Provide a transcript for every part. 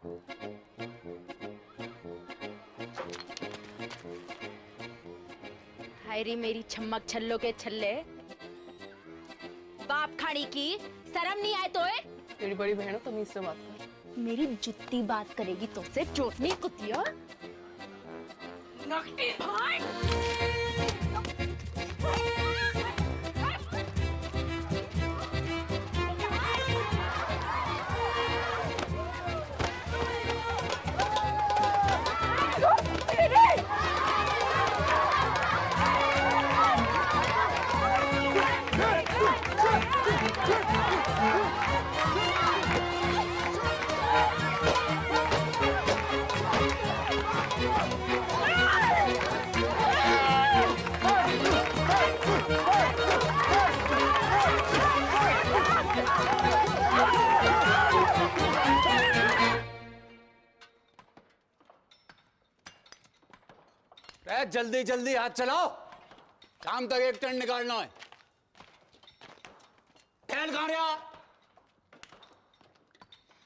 हाय रे मेरी छम्मक छल्लो के छल्ले, बाप खाड़ी की शर्म नहीं आए तोए? तेरी बड़ी बहन हो, तमीज से बात कर। मेरी जुत्ती बात करेगी तो से चोटनी कुतिया। नकटी भाई। जल्दी जल्दी हाथ चलाओ, काम तक एक टन निकालना है। ठहर कहाँ रहा?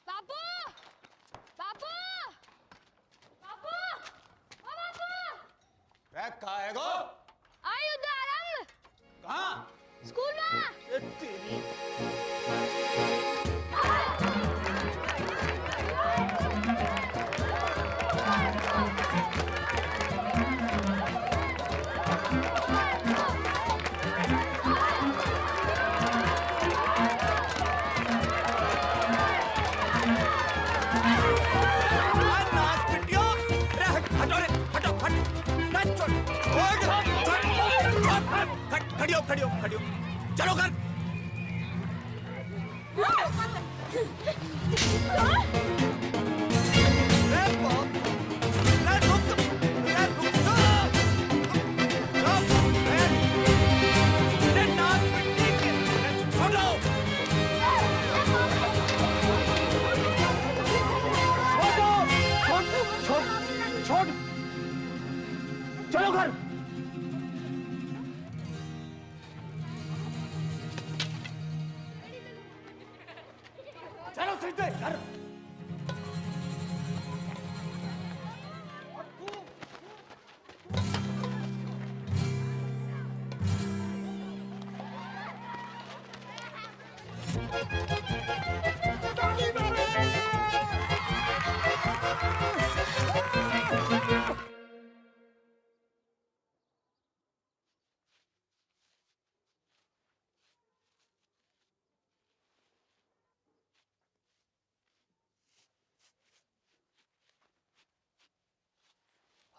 बाबू, बाबू, बाबू, ओ बाबू। कहाँ है गो? आई उदाहरण। कहाँ? स्कूल में। खड़ियो, चलो घर। चलो घर। चलो सीधे घर।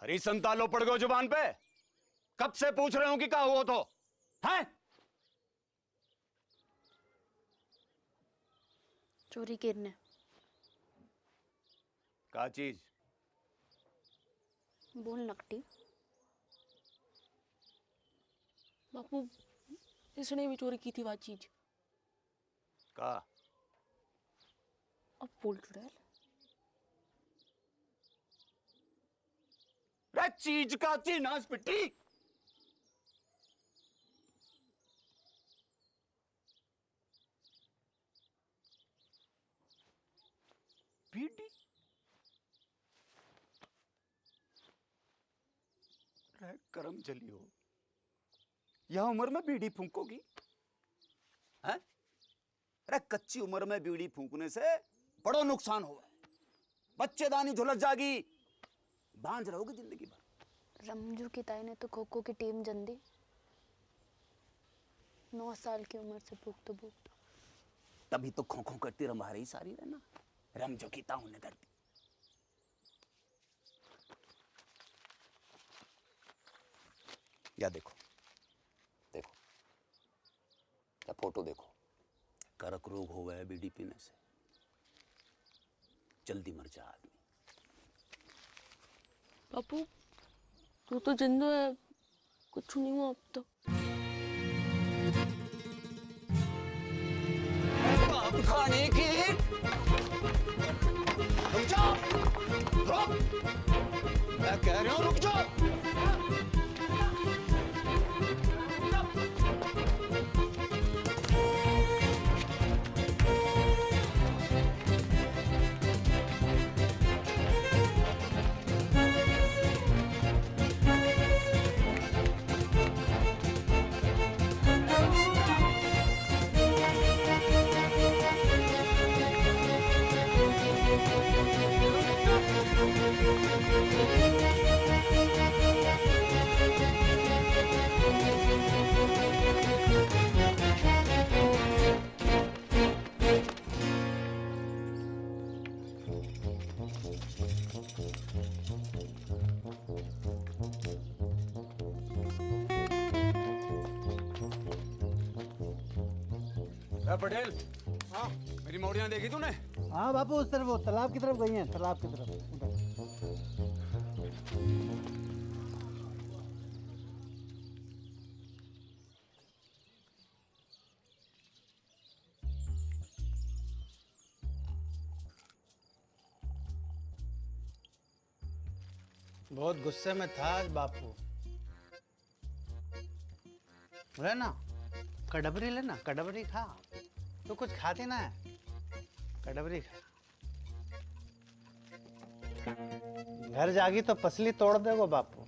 हरी संतालो पड़ गए जुबान पे। कब से पूछ रहे हो कि क्या हुआ तो हैं? चोरी करने। क्या चीज? बोल नकटी। बापू, इसने भी चोरी की थी वो चीज। का? अब बोल चुड़ैल। रे चीज का थी नास पिट्टी। बीड़ी? रे करम चली हो, यह उम्र में बीड़ी फूंकोगी? हैं? अरे कच्ची उम्र में बीड़ी फूंकने से बड़ा नुकसान हुआ है। बच्चेदानी झुलस जागी, बांझ रहोगे जिंदगी भर। रमजू की ताई ने तो खो खो की टीम जन दी। 9 साल की उम्र से भूख। तभी तो खो खो करती रंभा रही सारी रहना। रमजो की ताऊ ने करती। या देखो, देखो या फोटो देखो, करक रोग हो गया बीड़ी पीने से, जल्दी मर जा आदमी। बापू, तू तो जिंदा है, कुछ नहीं हुआ अब तो। खाने की रुक जाओ, रुक, मैं कह रहा हूं रुक जाओ। पटेल, हाँ मेरी मौड़ियाँ देखी तूने? हाँ बापू, उस तरफ, वो तालाब की तरफ गई हैं, तालाब की तरफ उधर। बहुत गुस्से में था आज बापू। बोले ना, कड़बरी लेना, कड़बरी खा। तो कुछ खाती ना है, कड़बरी खा। घर जागी तो पसली तोड़ देगो बापू।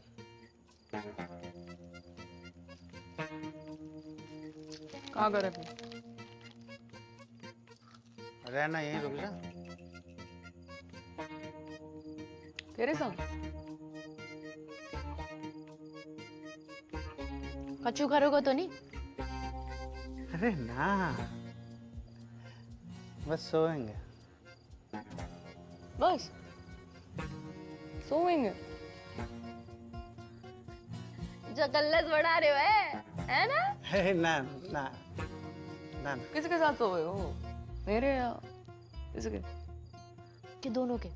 कहाँ करे फिर? रहना यहीं, रुक जा। तेरे संग? कच्चू करोगे तो नहीं? अरे ना, बस सोएंगे। बस सोएंगे? जो कल्लस बढ़ा रहे हो है ना? है ना ना ना ना। किसके साथ सोए हो? मेरे या किसके? कि दोनों के?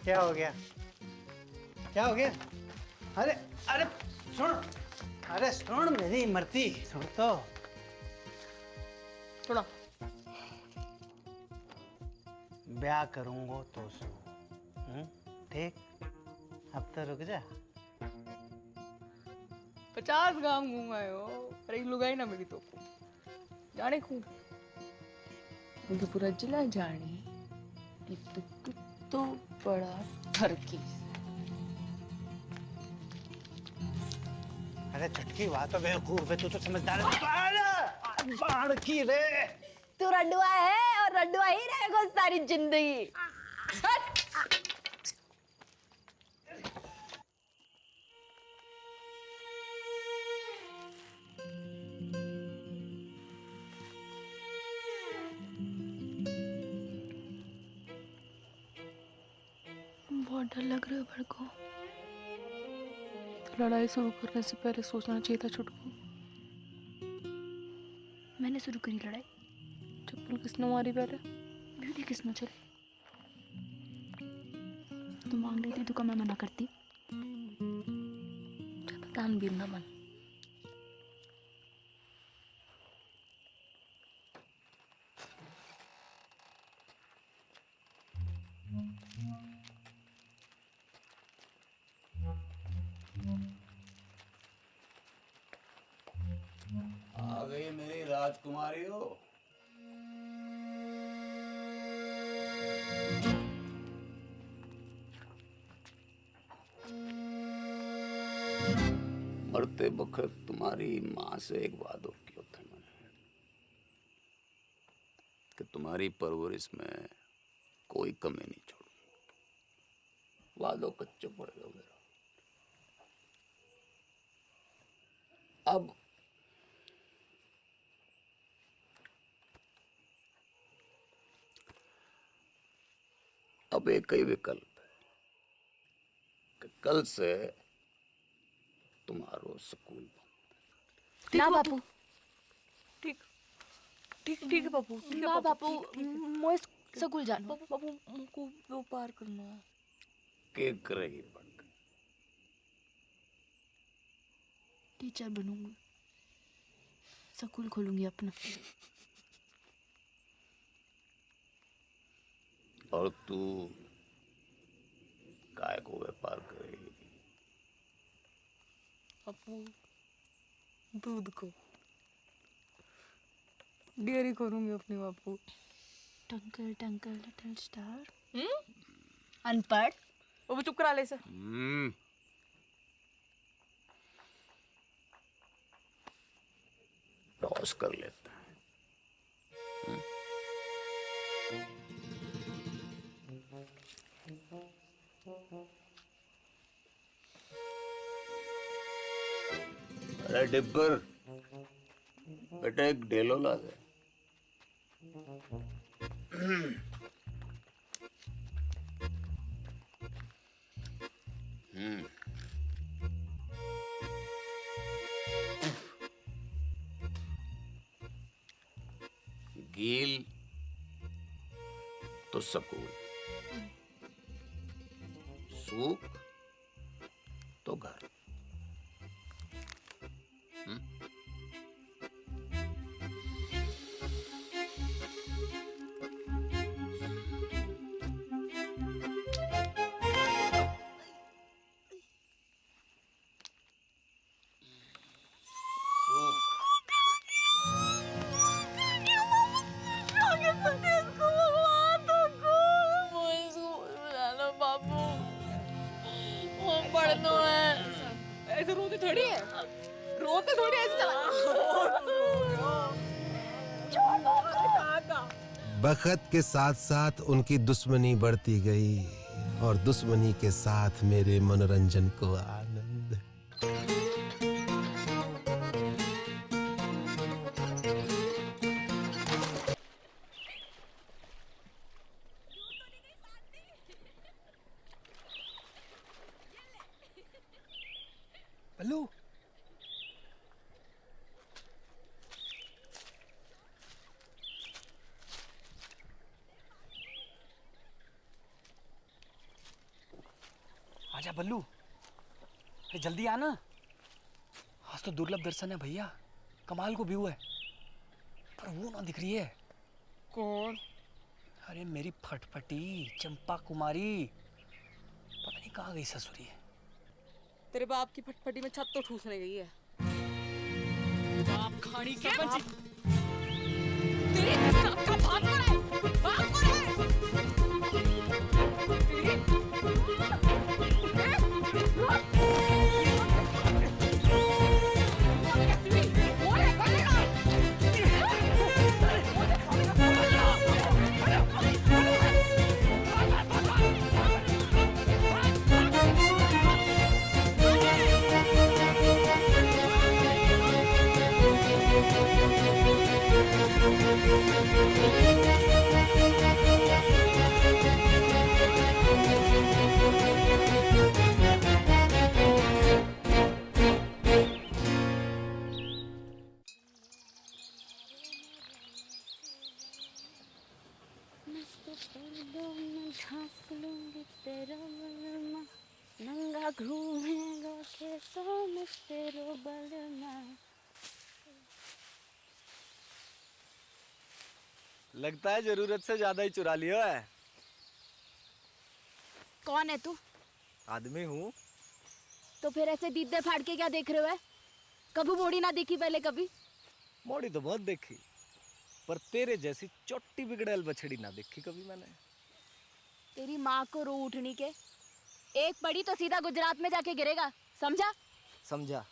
क्या हो गया? क्या हो गया? अरे अरे सुन, अरे सुन मेरी मरती, सुन तो। थोड़ा ब्याह करूंगा तो सो, ठीक? अब तो रुक जा। 50 गांव घूमाए हो, पर एक लुगाई ना मिली तो जाने खूब। मुझे पूरा जिला जाने कि तू कितो बड़ा ठरकी। अरे चटकी बात तो बेवकूफ है, तू तो समझदार है। बाढ़ की रे। तू रंडुआ है और रंडुआ ही रहेगा सारी जिंदगी। बहुत डर लग रहा है मेरे को। तो लड़ाई शुरू करने से पहले सोचना चाहिए था छुटकू। मैंने शुरू करी लड़ाई? चप्पल किसने मारी पहले? ब्यूटी किसने चली? तू मांग रही थी तो मैं मना करती? तान भी ना मन। आ गई मेरी राजकुमारी हो। मरते वक्त तुम्हारी माँ से एक वादा किया था मैंने कि तुम्हारी परवरिश में कोई कमी नहीं छोड़ूंगा। वादो कच्चो पड़ेगा मेरा। अब एक ही विकल्प है कि कल से तुम्हारो स्कूल बंद। ना बापू, ठीक ठीक ठीक है बापू, ठीक है ना बापू, ठीक है। मोए स्कूल जानो। बापू मुझको वो पार करना है। के करेगी पढ़ कर? टीचर बनूंगी, स्कूल खोलूंगी अपना। और तू काय को व्यापार करेगी? बापू दूध को डेयरी करूंगी अपने बापू। टंकल टंकल लिटिल स्टार। अनपढ़। बापू चुप करा ले इसे। टॉस कर लेते हैं। अरे डिब्बर, बेटा एक डेलो ला दे। गील तो सकून, सूख तो घर। ऐसे रोते थोड़ी है, रोते थोड़ी ऐसे चला। बखत के साथ साथ उनकी दुश्मनी बढ़ती गई और दुश्मनी के साथ मेरे मनोरंजन को आनंद। बल्लू, आजा बल्लू, अरे जल्दी आना। आज तो दुर्लभ दर्शन है भैया, कमाल को व्यू है, पर वो ना दिख रही है। कौन? अरे मेरी फटफटी चंपा कुमारी, पता नहीं कहाँ गई ससुरी है। तेरे बाप की फटफटी में छत तो ठूसने गई है। बाप खानी के बाप। तेरे बाप का बाप कौन है? बाप कौन है? नंगा घूमेगा खेतों में तेरो बलमा। लगता है जरूरत से ज्यादा ही चुरा लिया है। कौन है तू? आदमी हूँ। तो फिर ऐसे दीदे फाड़ के क्या देख रहे हो? कभी मोड़ी ना देखी पहले कभी? मोड़ी तो बहुत देखी, पर तेरे जैसी चोटी बिगड़ैल बछड़ी ना देखी कभी मैंने। तेरी माँ को रो उठनी के, एक पड़ी तो सीधा गुजरात में जाके गिरेगा, समझा? समझा।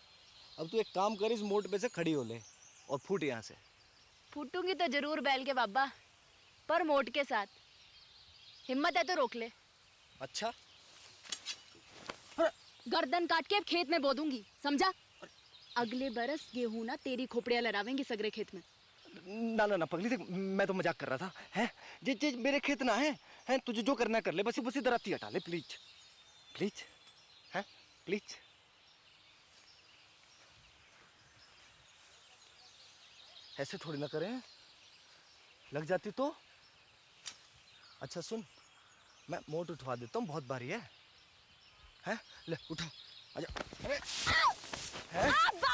अब तू एक काम कर, इस मोड़ पे से खड़ी हो ले और फूट यहाँ से। फूटूंगी तो जरूर बैल के बाबा, पर मोट के साथ। हिम्मत है तो रोक ले। अच्छा, गर्दन काट के खेत में बो दूंगी, समझा? अगले बरस गेहूं ना तेरी खोपड़ियां लड़ावेंगी सगरे खेत में। ना ना ना पगली, देख मैं तो मजाक कर रहा था। हैं जे जे मेरे खेत ना हैं तुझे जो करना कर ले, बस बस इधर आती हटा ले प्लीज प्लीज, हैं प्लीज। ऐसे थोड़ी ना करें, लग जाती तो। अच्छा सुन, मैं मोट उठवा देता हूँ, बहुत भारी है। हैं ले उठा, आजा। अरे हैं?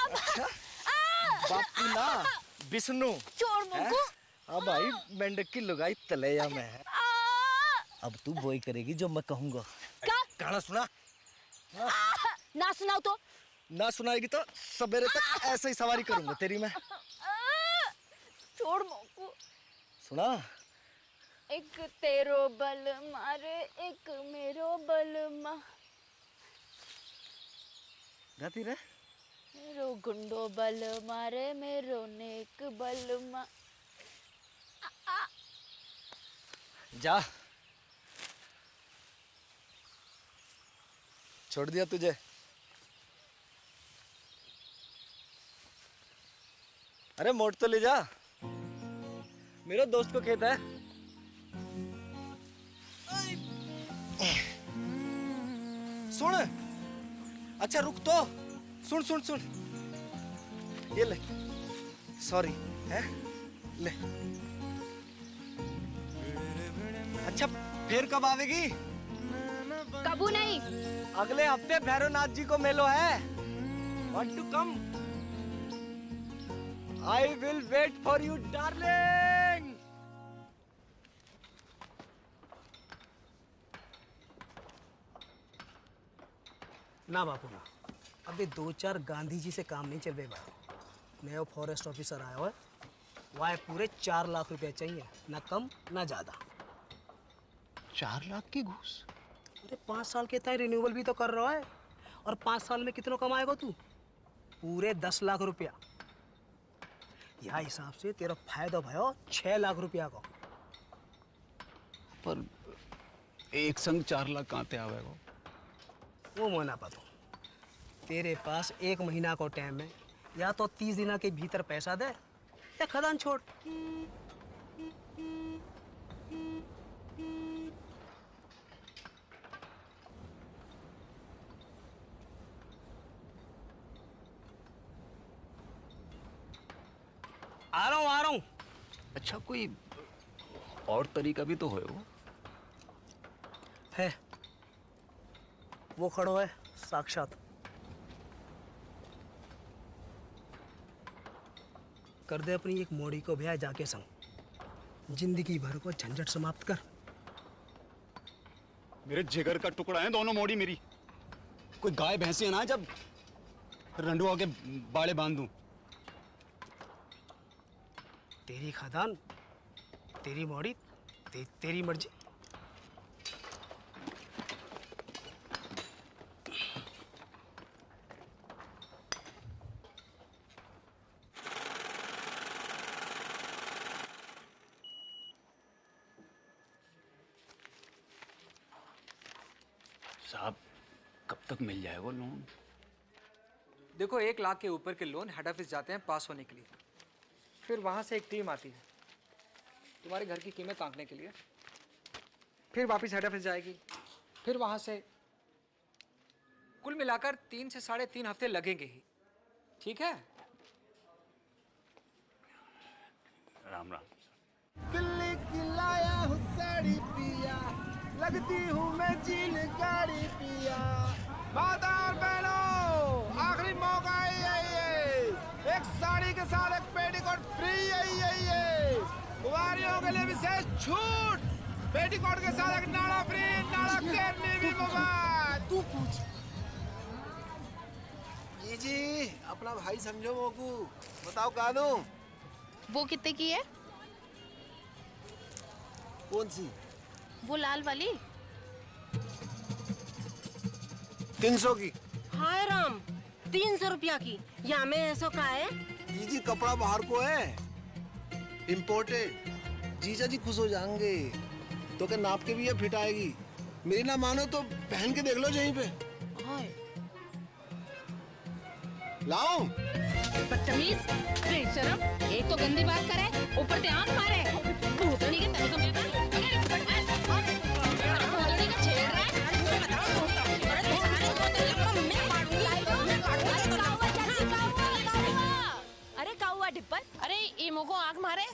अच्छा बापू ना विष्णु छोड़ मुझको। अब भाई मेंढक की लुगाई तलैया में है। अब तू वही करेगी जो मैं कहूंगा। क्या? गाना सुना। ना सुनाओ तो? ना सुनाएगी तो सवेरे तक ऐसे ही सवारी करूंगा तेरी मैं। छोड़ मुझको। सुना। एक तेरो बल मारे एक मेरो बल मा। गाती रहे। मेरो गुंडो बल मारे मेरो नेक बल मा। जा छोड़ दिया तुझे? अरे मोड़ तो ले जा, मेरे दोस्त को खेत है। सुन, अच्छा रुक तो, सुन सुन सुन, ये ले, सॉरी है, ले। अच्छा फिर कब आवेगी? कबू नहीं। अगले हफ्ते भैरवनाथ जी को मेलो है। Want to come? I will wait for you, darling. ना बापू ना, अबे 2-4 गांधी जी से काम नहीं चल रहे भाई। नया फॉरेस्ट ऑफिसर आया हुआ है, वहाँ पूरे 4 लाख रुपए चाहिए, ना कम ना ज्यादा। 4 लाख की घूस? अरे 5 साल के तय रिन्यूअल भी तो कर रहा है, और 5 साल में कितना कमाएगा तू? पूरे 10 लाख रुपया। यह हिसाब से तेरा फायदा भयो 6 लाख रुपया का। पर एक संग 4 लाख कहाँ ते आवेगा? वो मना पातो, तेरे पास 1 महीना को टाइम है, या तो 30 दिन के भीतर पैसा दे या खदान छोड़। आ रहा हूँ। अच्छा कोई और तरीका भी तो है वो? है, वो खड़ो है साक्षात। कर दे अपनी एक मोड़ी को ब्याह जाके संग, जिंदगी भर को झंझट समाप्त कर। मेरे जिगर का टुकड़ा है दोनों मोड़ी मेरी। कोई गाय भैंसी है ना जब रंडुआ के बाड़े बांध दूं। तेरी खदान, तेरी मोड़ी, तेरी मर्जी। साहब कब तक मिल जाए वो लोन? देखो 1 लाख के ऊपर के लोन हेड ऑफिस जाते हैं पास होने के लिए, फिर वहाँ से एक टीम आती है तुम्हारे घर की कीमत आंकने के लिए, फिर वापस हेड ऑफिस जाएगी, फिर वहाँ से कुल मिलाकर 3 से 3.5 हफ्ते लगेंगे ही। ठीक है? राम राम। दिल्ली की लाया हूँ साड़ी पिया, लगती हूँ मैं चीन गाड़ी पिया। माता और बहनों, आखिरी मौका है ये, एक साड़ी के साथ एक पेटीकोट फ्री है ये। कुंवारियों के लिए विशेष छूट, पेटीकोट के साथ एक नाड़ा फ्री, नाड़ा केरनी भी मुफ्त। तू पूछ। जी अपना भाई समझो मोकू, बताओ कहा दूं? वो कितने की है? कौन सी? वो लाल वाली। 300 की। हाय राम, 300 रुपया की। यहाँ में ऐसा का है? जी कपड़ा बाहर को है, इम्पोर्टेड। जीजा जी खुश हो जाएंगे, तो क्या नाप के भी ये फिट आएगी। मेरी ना मानो तो पहन के देख लो यहीं पे। हाय लाओ। बदतमीज, बेशरम, एक तो गंदी बात करे, ऊपर से आंख मारे। भूतनी के तन को मिलता है। भूतनी का छेड़ रहा है। अरे का हुआ डिब्बर? अरे इमो को आंख मारे।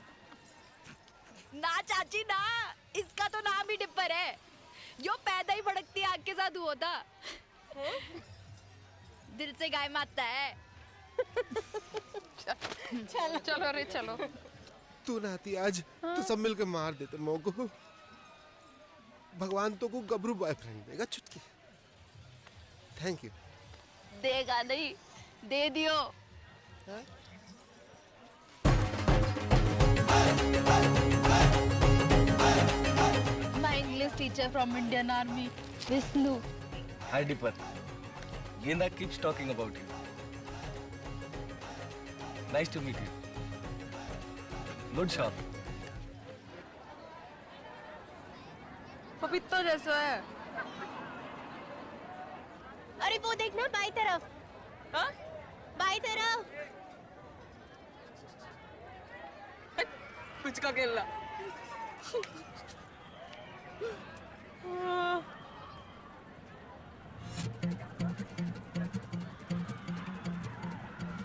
ना चाची ना, इसका तो नाम ही डिब्बर है। यो पैदा ही भड़कती आग के साथ हुआ था। दिल से गाय मारता है। चलो रे चलो। तू ना आती आज तो सब मिलकर मार देते मोको। भगवान तो को गबरू बॉयफ्रेंड देगा चुटकी। Thank you. देगा नहीं, दे दियो। My English teacher from Indian Army, Vishnu. Hi Dipper. Genda keeps talking about you. Nice to meet you. Good shot. पपीता जैसा है। अरे वो देखना बाई तरफ। हाँ? बाई तरफ। कुछ का खेलना।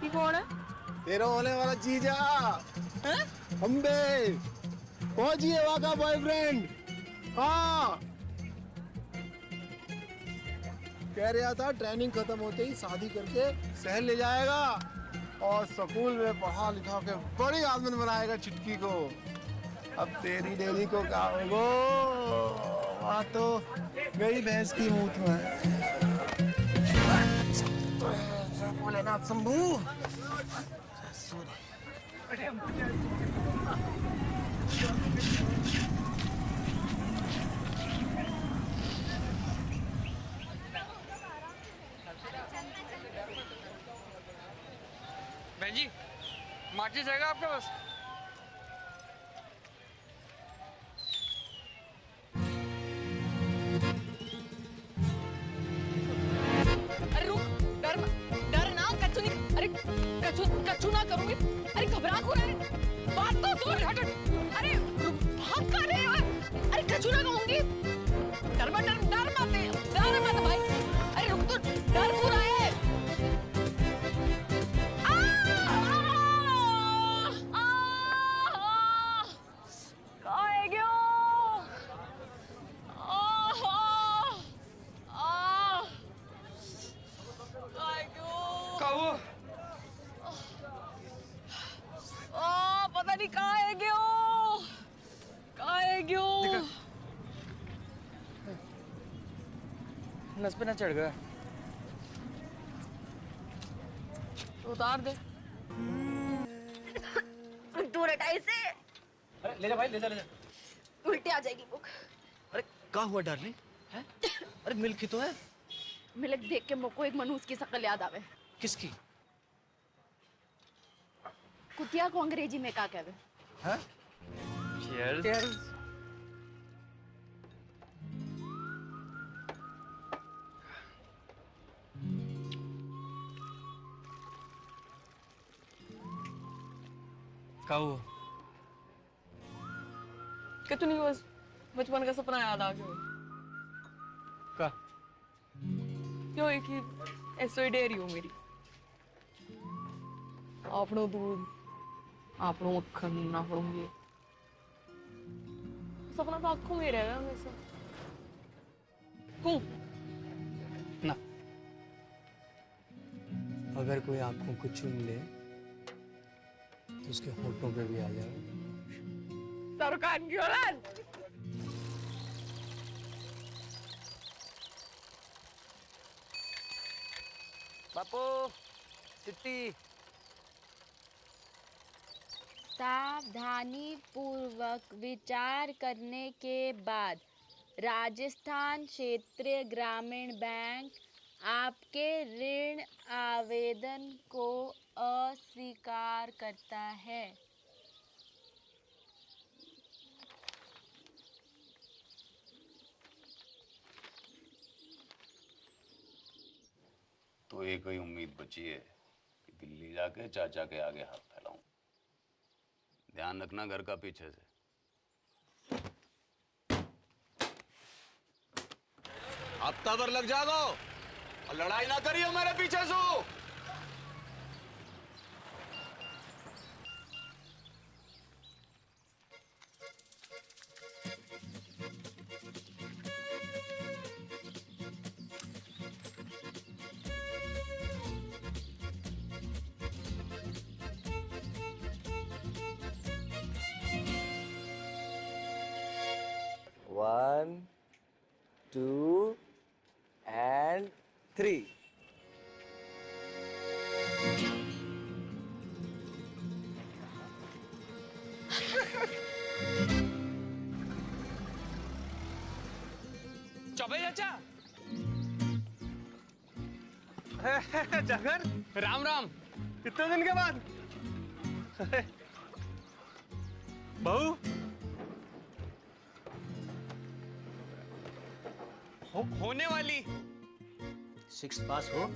ये कौन है? तेरा होने वाला जीजा हैं? अम्बे पहुंचिए वहां का बॉयफ्रेंड। हाँ कह रहा था ट्रेनिंग खत्म होते ही शादी करके शहर ले जाएगा और स्कूल में पढ़ा लिखा के बड़ी आदमी बनाएगा चिटकी को। अब तेरी डेरी को क्या होगो? वहाँ तो मेरी भैंस की मूत में है। भोलेनाथ शंभू। बहन जी माचिस जाएगा आपके पास? अरे रुक, डर ना, कच्चू नहीं, अरे कच्चू ना करूंगी। अरे घबरा क्यों रहा है? बात तो सुन, हट। अरे भाग कहाँ रहे हो? अरे कच्चू ना कहूंगी। डर मत भाई। अरे रुक तो, डर क्यों रहा है? पता नहीं कहाँ है क्यों? नस पे ना चढ़ गया। उतार दे। दूर हटा इसे। अरे ले जा भाई, ले जा। उल्टी आ जाएगी बुक। अरे क्या हुआ डार्लिंग? हैं? अरे मिल्क ही तो है। मिल्क देख के मुझको एक मनहूस की शक्ल याद आवे। किसकी? कुतिया को अंग्रेजी में क्या कहवे? हाँ? Cheers. क्या हुआ? कि तू नहीं, बस बचपन का सपना याद आ गया। क्या? क्यों एक ही ऐसे डेयरी हो मेरी। आपनो दूध, आपनो मक्खन, आपनो ये सपना तो आंखों में रहेगा हमेशा। क्यों? ना अगर कोई आंखों को चूम ले तो उसके होठों पे भी आ जाए। सरकार की औलाद। बापू चिट्ठी। सावधानी पूर्वक विचार करने के बाद राजस्थान क्षेत्रीय ग्रामीण बैंक आपके ऋण आवेदन को अस्वीकार करता है। तो एक ही उम्मीद बची है कि दिल्ली जाके चाचा के आगे हाथ फैलाऊं। ध्यान रखना घर का पीछे से। हफ्ता भर लग जागो और लड़ाई ना करियो मेरे पीछे से। One, 2 and 3. चौबे चाचा। जागर, राम राम। इतने दिन के बाद। बहू होने वाली 6 पास हो।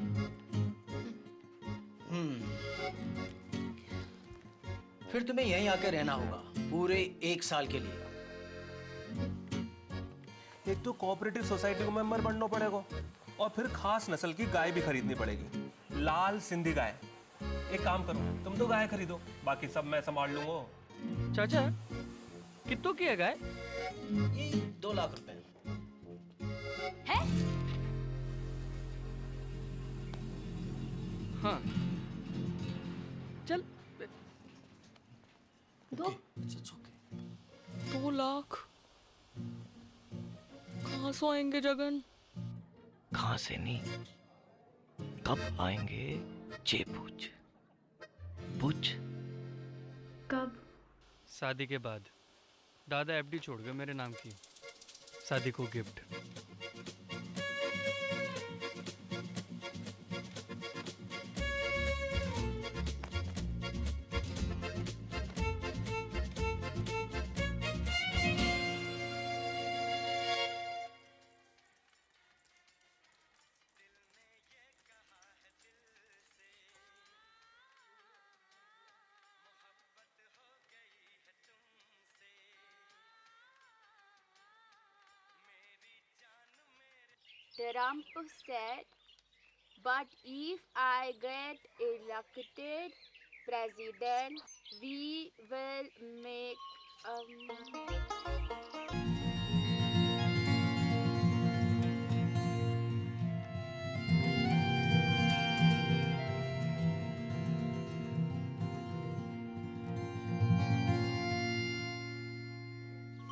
फिर तुम्हें यहीं आकर रहना होगा पूरे 1 साल के लिए। एक तो कोऑपरेटिव सोसाइटी को मेंबर बनना पड़ेगा और फिर खास नस्ल की गाय भी खरीदनी पड़ेगी, लाल सिंधी गाय। एक काम करो, तुम तो गाय खरीदो, बाकी सब मैं संभाल लूंगा। चाचा कितनों की है गाय? ये 2 लाख रुपए। है? हाँ चल। 2 लाख कहाँ से आएंगे जगन? कहाँ से नहीं, कब आएंगे ये पूछ। पूछ। कब? शादी के बाद। दादा एफडी छोड़ गए मेरे नाम की, शादी को gift. The Rampu said, but if I get elected president, we will make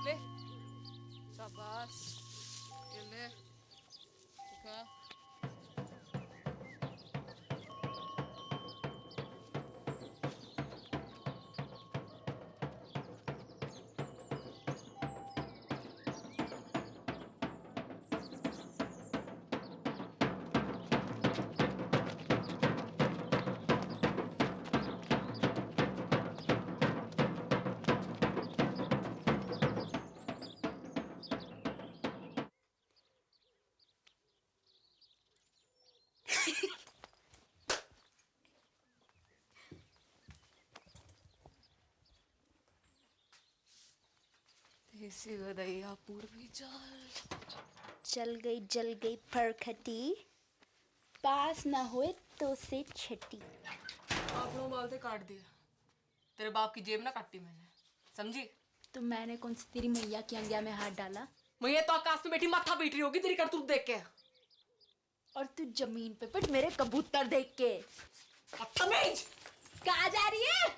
ले शाबाश, ये ले ठीक है। देसी गदैया पूर्वी चल गई फरखटी, पास ना हुए तो से छठी। आप लोग बाल से काट दिया, तेरे बाप की जेब ना काटी मैंने, समझी? तो मैंने कौन सी तेरी मैया की अंगिया में हाथ डाला? मैया तो आकाश में बैठी माथा पीट रही होगी तेरी करतूत देख के। और तू जमीन पे पिट मेरे कबूतर देख के। बदतमीज! कहाँ जा रही है?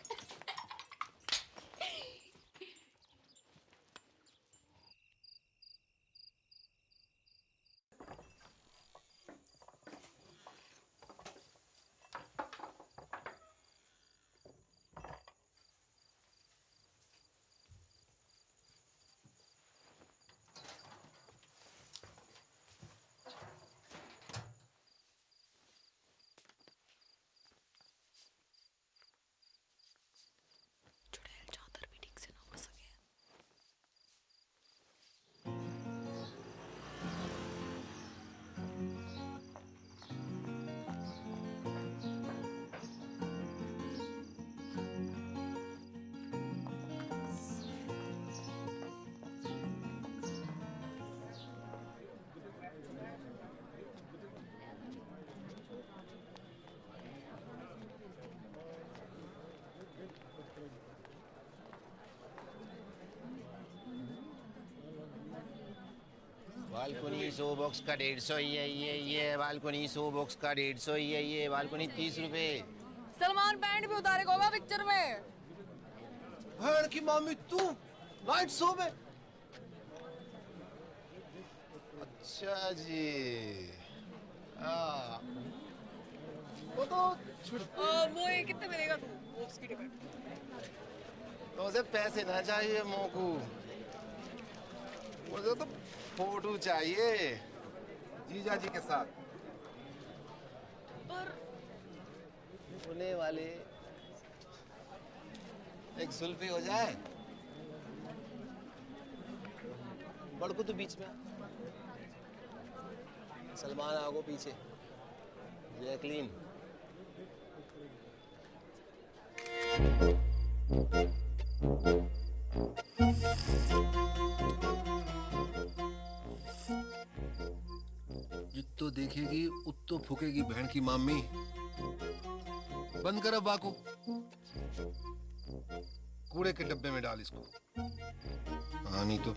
बालकोनी 100 बॉक्स का 150 ये बालकोनी 100 बॉक्स का 150 ये बालकोनी 30 रुपए। सलमान बैंड भी उतारेगा होगा पिक्चर में। भैन की मामी तू नाइट शो में? अच्छा जी, हाँ वो तो वो ये कितने मिलेगा तू बॉक्स की टिकट? तो उसे पैसे ना चाहिए मोकू, मुझे तो फोटो चाहिए जीजा जी के साथ। पर होने वाले एक सुल्फी हो जाए। बड़कू तो बीच में, सलमान आगो पीछे। जैकलीन, जित्तो देखेगी उत्तो फूकेगी बहन की मामी। बंद कर अब बाको, कूड़े के डब्बे में डाल इसको। हाँ नहीं तो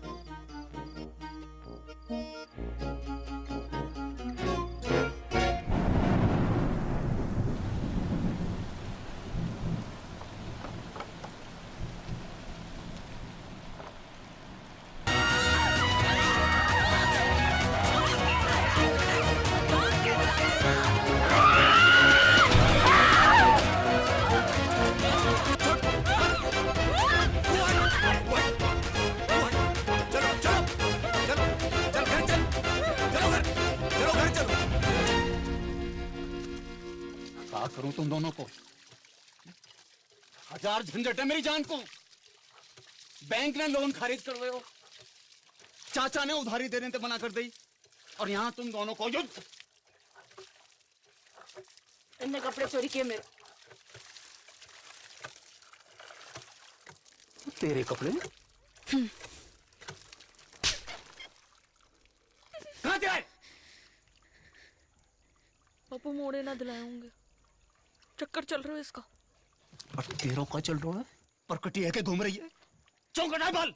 क्या करूं तुम दोनों को? हजार झंझट है मेरी जान को। बैंक ने लोन खारिज करवायो, चाचा ने उधारी देने से मना कर दी, और यहां तुम दोनों को युद्ध। इनने कपड़े चोरी किए मेरे। तेरे कपड़े कहां से आए? बापू मोड़े ना दिलाए होंगे, चक्कर चल रहा है इसका। और तेरों का चल रहा है, परकटी है के घूम रही है। चौंकड़ा बाल।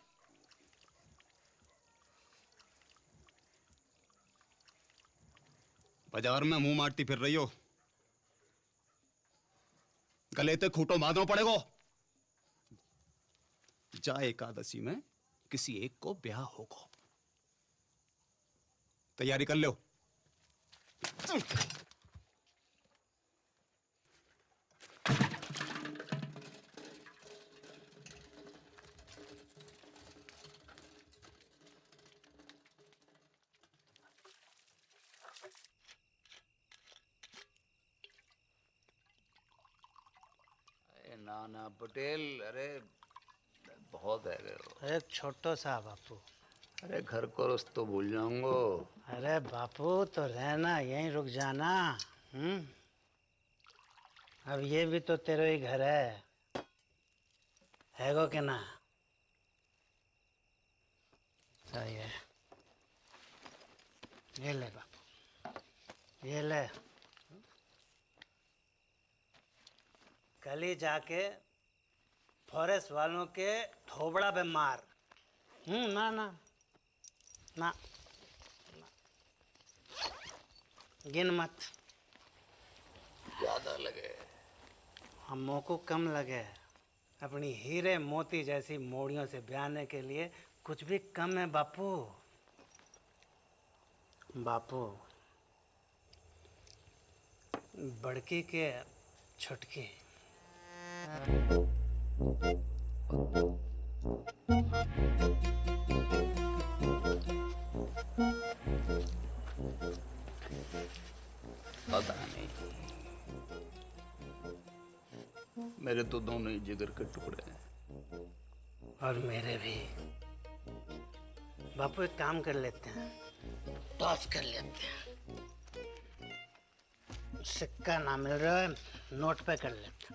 बाजार में मुंह मारती फिर रही हो, गले ते खूंटो बांधो पड़ेगो। जा एकादशी में किसी एक को ब्याह होगा, तैयारी कर लो। नाना पटेल, अरे बहुत है अरे छोटो सा बापू। अरे घर को रस्तो भूल जाऊंगो। अरे बापू तो रहना, यहीं रुक जाना। अब ये भी तो तेरे ही घर है गो के ना? सही है, ये ले बापू, ये ले। कल ही जाके फॉरेस्ट वालों के थोबड़ा पे मार। ना ना ना, गिन मत, ज्यादा लगे। हमों को कम लगे। अपनी हीरे मोती जैसी मोड़ियों से ब्याहने के लिए कुछ भी कम है बापू। बापू, बड़की के छुटकी। पता नहीं, मेरे तो दोनों ही जिगर के टुकड़े हैं। और मेरे भी। बापू एक काम कर लेते हैं, टॉस कर लेते हैं। सिक्का ना मिल रहा है, नोट पे कर लेते हैं।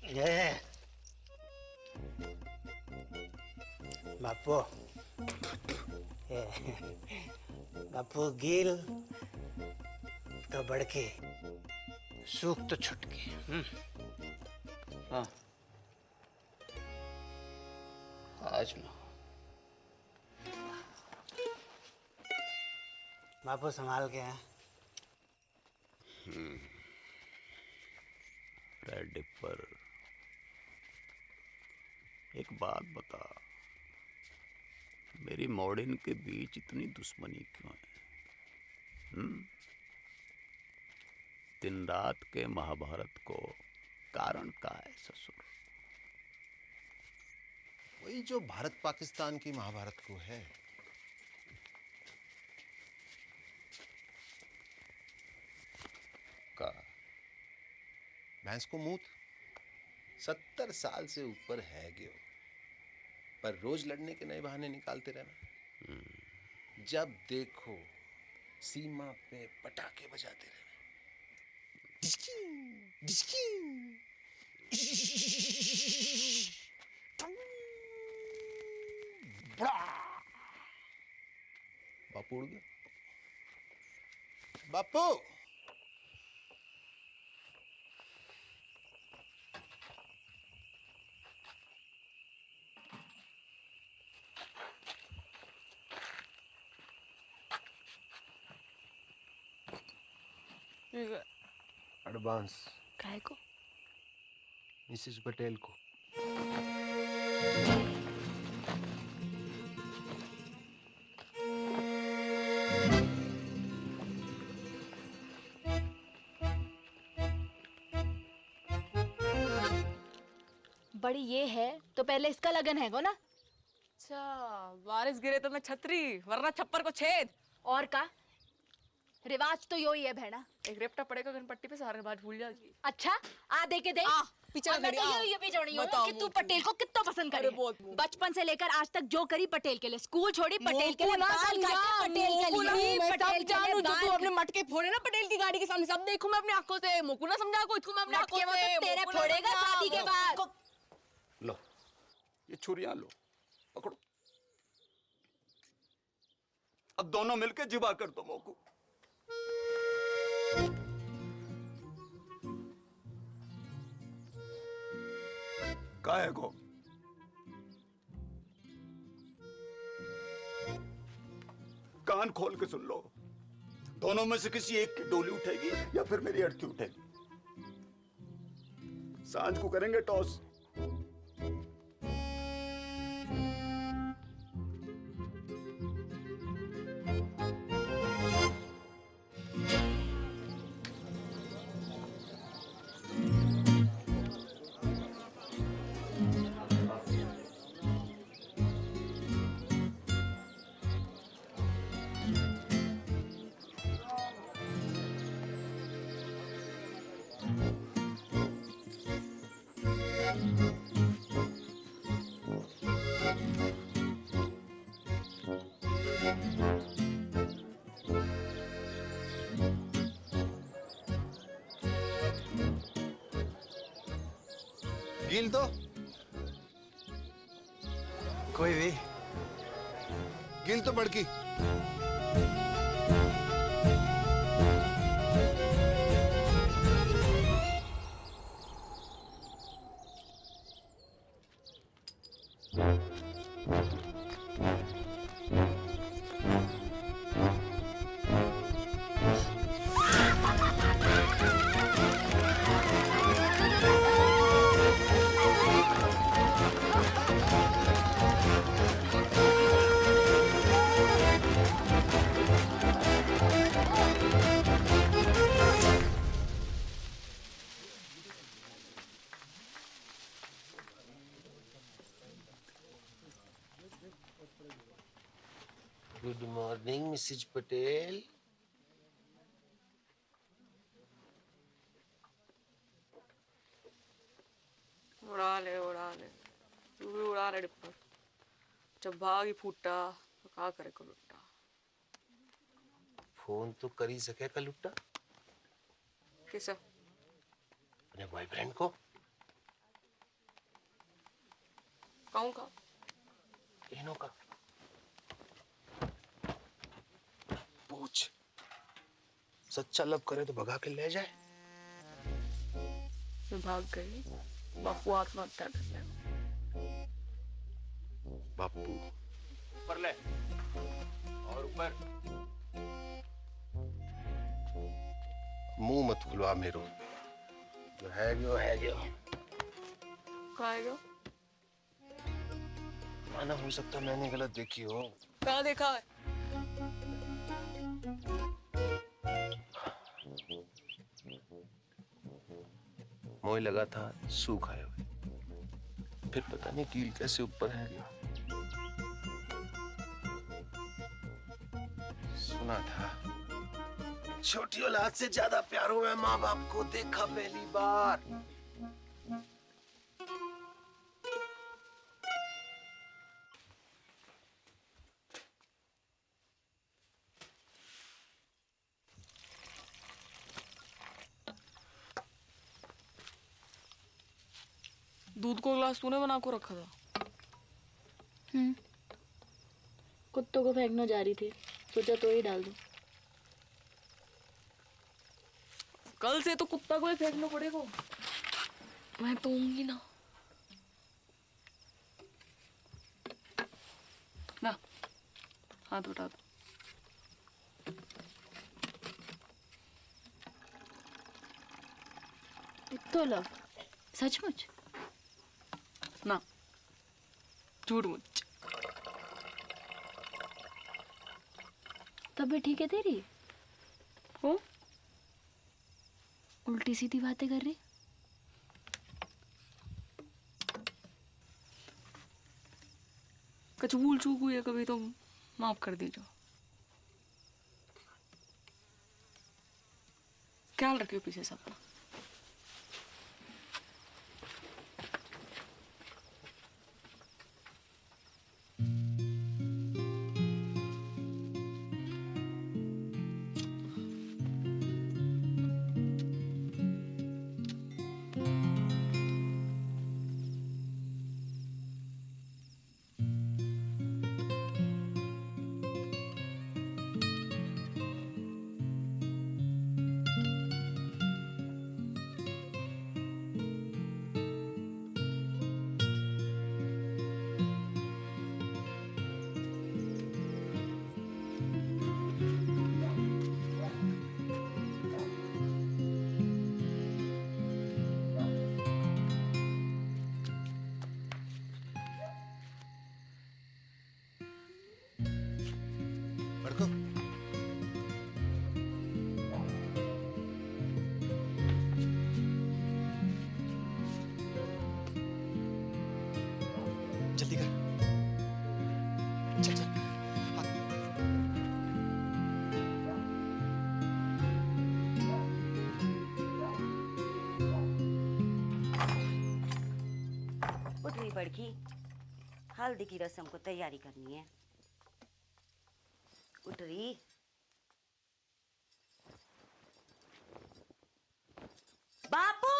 ये बापू, ये बापू गिल तो बड़की, सूख तो छुटकी। हाँ, आज ना। बापू संभाल के हैं। रेड डिपर, एक बात बता, मेरी मॉडर्न के बीच इतनी दुश्मनी क्यों है? दिन रात के महाभारत को कारण का है ससुर? वही जो भारत पाकिस्तान की महाभारत को है। का भैंस को मूत 70 साल से ऊपर है गयो, पर रोज लड़ने के नए बहाने निकालते रहना। जब देखो सीमा पे पटाखे बजाते रहे। डिस्की, डिस्की। बापू उड़ गया। बापू एडवांस काय को? मिसेस पटेल को। बड़ी ये है तो पहले इसका लगन है ना। अच्छा, बारिश गिरे तो मैं छतरी, वरना छप्पर को छेद। और का रिवाज तो यो ही है बहना। एक रेपटा पड़ेगा गणपट्टी पे, सारे बात भूल जाएगी। अच्छा आ दे के दे। पीछे और मैं खड़ी, तो ये भी जोड़ी हूँ बताओ कि तू मुझे। पटेल को कितना पसंद करे। अरे बहुत। बचपन से लेकर आज तक जो करी पटेल के लिए, स्कूल छोड़ी पटेल के लिए, मोकू ना बाल समझा, काटे पटेल के मोकू लिए, नहीं, मैं पटेल सब के लिए, जानू जो तू बाल- अपने मटके फोड़े ना पटेल की गाड़ी के सामने, सब देखूं मैं अपनी आंखों से। मोकू ना समझा को, इसको मैं अपनी आंखों मटके वो से। तो तेरे मोकू ना फोड़ेगा समझा, शादी के बाद। लो ये छुरियां लो, पकड़ो। अब दोनों मिलके जिबा कर दो मोकू। काहे को कान खोल के सुन लो, दोनों में से किसी एक की डोली उठेगी या फिर मेरी अर्थी उठेगी। सांझ को करेंगे टॉस। गिल तो कोई भी। गिल तो बड़की। Good morning Mrs Patel. उड़ा ले तू भी उड़ा ले डिप्पर। जब भाग ही फूटा तो का करे को लुट्टा। फोन तो कर ही सके कलुट्टा किसे? अपने बॉयफ्रेंड को। कहूँ का? इन्हों का पूछ, सच्चा लब करे तो भगा के ले जाए। मैं भाग गई, बापू आत्महत्या कर ले। बापू ऊपर ले और ऊपर। मुंह मत खुलवा मेरो, जो है गयो है गयो। खाएगा? माना हो सकता मैंने गलत देखी हो। कहाँ देखा है? मोह लगा था सूख आए हुए, फिर पता नहीं कील कैसे ऊपर है गया। सुना था छोटी औलाद से ज्यादा प्यार हुआ माँ बाप को, देखा पहली बार। दूध को गिलास तूने बना को रखा था। कुत्तों को फेंकने जा रही थी, सोचा तो ही डाल दूं। कल से तो कुत्ता को ही फेंकना पड़ेगा। मैं तो होंगी ना। ना हाथ उठा दो। तो लो, सचमुच ना, झूठ मुझ। तबीयत ठीक है तेरी? हो? उल्टी सीधी बातें कर रही। कुछ भूल चूक हुई है कभी तो माफ कर दीजिए। ख्याल रखियो पीछे से अपना। बड़को जल्दी कर। चल चल। उठ रही बड़की, हल्दी की रस्म को तैयारी करनी है। उठ रही। बापू,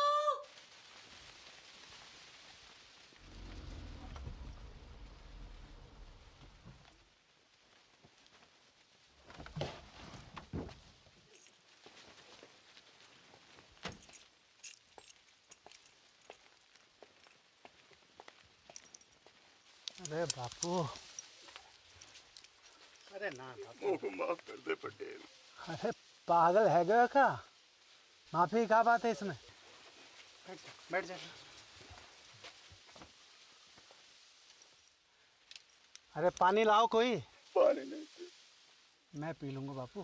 अरे बापू, अरे ना बापू, माफ कर दे पटेल। अरे पागल है गया क्या? माफी क्या बात है इसमें? बैठ जा। अरे पानी लाओ कोई। पानी नहीं। मैं पी लूंगा बापू।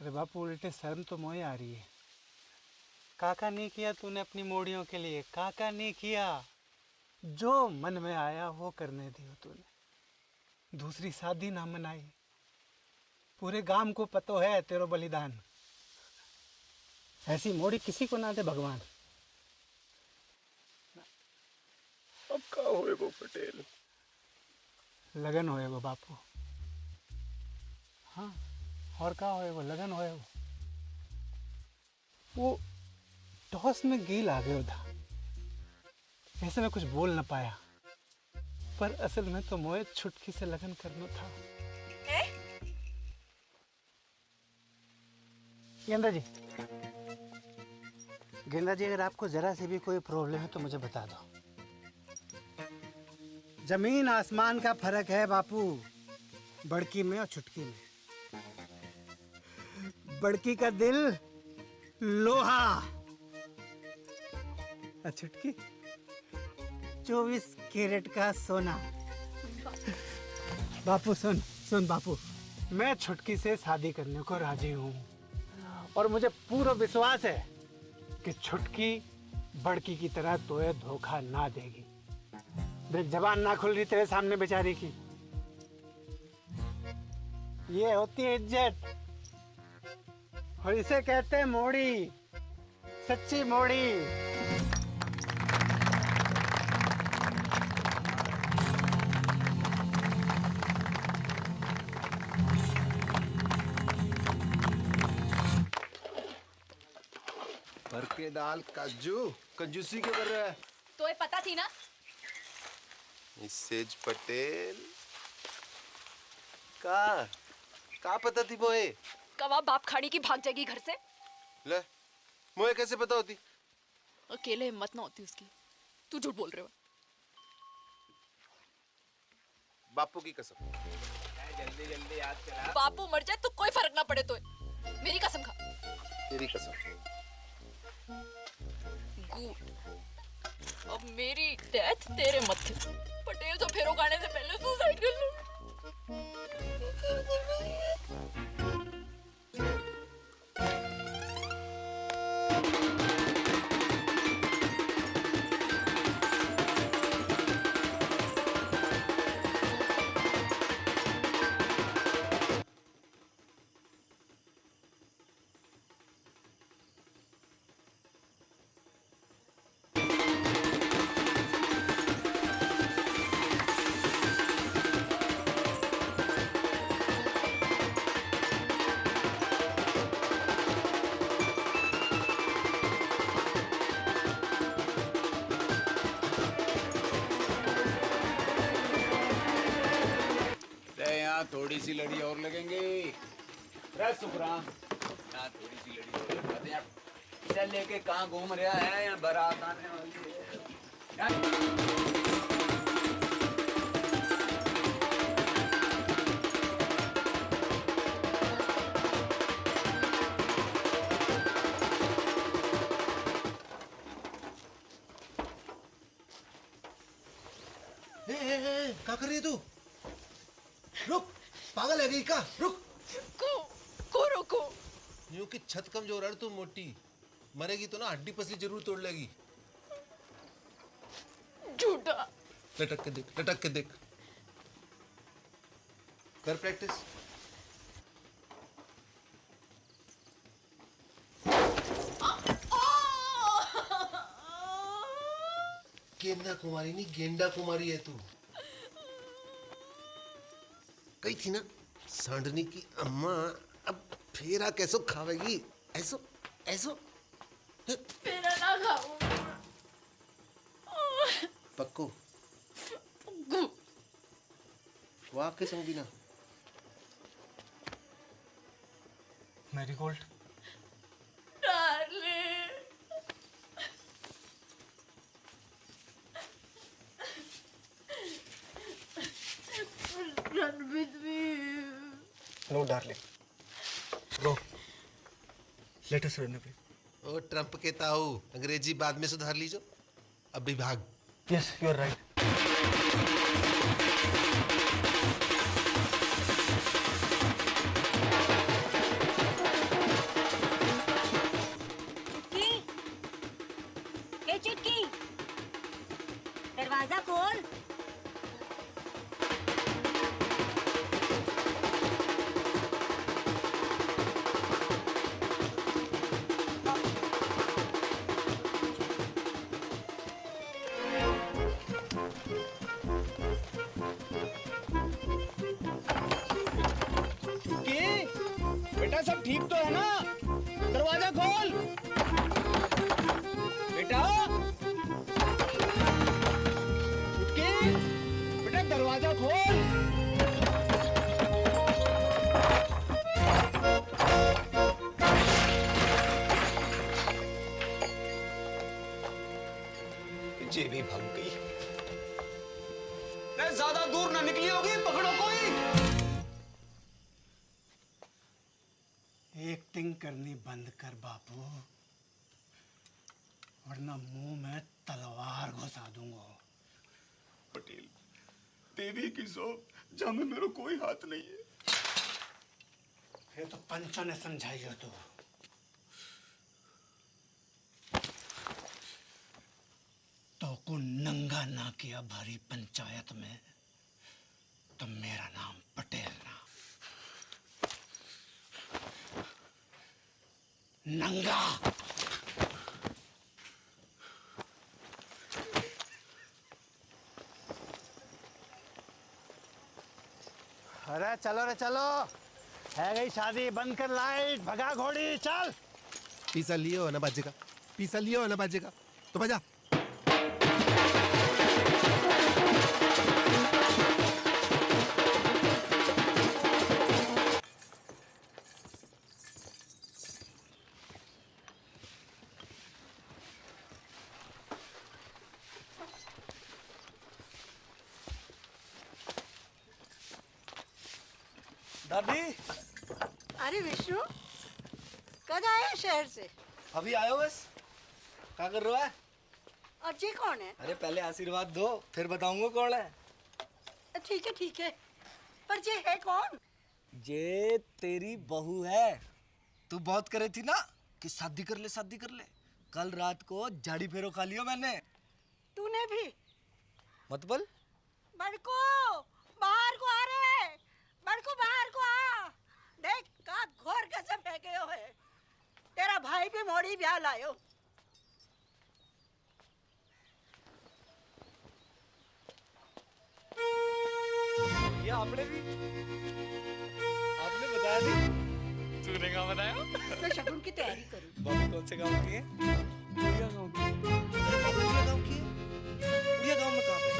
अरे बापू उल्टे शर्म तो मोहे आ रही है। काका नहीं किया तूने अपनी मोड़ियों के लिए, काका नहीं किया। जो मन में आया वो करने दियो तूने। दूसरी शादी ना मनाई। पूरे गांव को पतो है तेरो बलिदान। ऐसी मोड़ी किसी को ना दे भगवान। अब क्या होए वो पटेल? लगन होए वो बापू। हाँ, और क्या होए वो? लगन होए वो टॉस में गेल आ गया था। ऐसे में कुछ बोल ना पाया, पर असल में तो मोए छुटकी से लगन करना था। गेंदा जी, गेंदा जी, अगर आपको जरा से भी कोई प्रॉब्लम है तो मुझे बता दो। जमीन आसमान का फर्क है बापू, बड़की में और छुटकी में। बड़की का दिल लोहा और छुटकी 24 कैरेट का सोना। बापू सुन सुन बापू, मैं छुटकी से शादी करने को राजी हूँ और मुझे पूरा विश्वास है कि छुटकी बड़की की तरह तोए धोखा ना देगी। देख जबान ना खुल रही तेरे सामने बेचारी की। ये होती है इज्जत और इसे कहते हैं मोड़ी, सच्ची मोड़ी। पर के दाल काजू कंजूसी क्यों कर रहा है? तो ये पता थी ना? मिसेज पटेल का पता थी मोए? कवा बाप खाड़ी की भाग जाएगी घर से। ले मोए कैसे पता होती? अकेले हिम्मत ना होती उसकी। तू झूठ बोल रहे हो। बापू की कसम। जल्दी जल्दी याद करा। बापू मर जाए तो कोई फर्क ना पड़े तो मेरी कसम खा। तेरी कसम। गुड। अब मेरी डेथ तेरे मत्थे। पटेल तो फेरो खाने से पहले सुसाइड कर लो। थोड़ी सी लड़ी और लगेंगे। सुखराम यहाँ थोड़ी सी लड़ी और लगा दे। चल लेके कहाँ घूम रहा है? यहाँ बारात आने वाली है। क्या कर रही है तू? रुक, पागल है गई का? रुक। को रोको। यूं कि छत कमजोर है तू मोटी, मरेगी तो ना हड्डी पसली जरूर तोड़ लेगी। झूठा। लटक के देख, लटक के देख। कर प्रैक्टिस। गेंडा कुमारी नहीं, गेंडा कुमारी है तू। कही थी ना सांडनी की अम्मा, अब फेरा कैसो खावेगी? ऐसो ऐसो फेरा ना खाऊं। पक्को वाह के संगी ना। Marigold. Run with me. No, darling. Bro, let us run away. O Trump के ताऊ, अंग्रेजी बाद में सुधार लीजो, अभी भाग। Yes, you are right. चुटकी, ए चुटकी, दरवाजा खोल। बेटा सब ठीक तो है ना? दरवाजा खोल बेटा। बेटा दरवाजा खोल। जे भी भाग गई। ज्यादा दूर ना निकली होगी, पकड़ो कोई। एक्टिंग करनी बंद कर बापू, वरना मुंह में तलवार घुसा दूंगा। पटेल, देवी की सौंप जहाँ में मेरा कोई हाथ नहीं है। ये तो पंचा ने समझाई हो तो को नंगा ना किया भारी पंचायत में तो मेरा नाम पटेल ना, नंगा। अरे चलो रे चलो, है गई शादी, बंद कर लाइट, भगा घोड़ी, चल। पिसा लिए हो ना बाजे का, पीसा लिया हो ना बाजे का, तो बजा। दादी, अरे विष्णु, कब आए शहर से? अभी आयो बस। क्या कर रहा है? और ये कौन है? अरे पहले आशीर्वाद दो, फिर बताऊंगा कौन है। ठीक है ठीक है, पर ये है कौन? ये तेरी बहू है। तू बहुत करे थी ना कि शादी कर ले शादी कर ले। कल रात को झाड़ी फेरो खा लियो मैंने। तूने भी? मत बोल। बड़को, बाहर को आ रे। बड़को बाहर को आ। देख का घोर कैसे फेंके हो है। तेरा भाई भी मोड़ी ब्याह लायो। ये आपने भी? आपने बताया नहीं? तूने क्या बताया? मैं शगुन की तैयारी करूँ। बाबू कौन से गांव की है? उड़िया गांव की। उड़िया गांव की है? उड़िया गांव में कहाँ पे?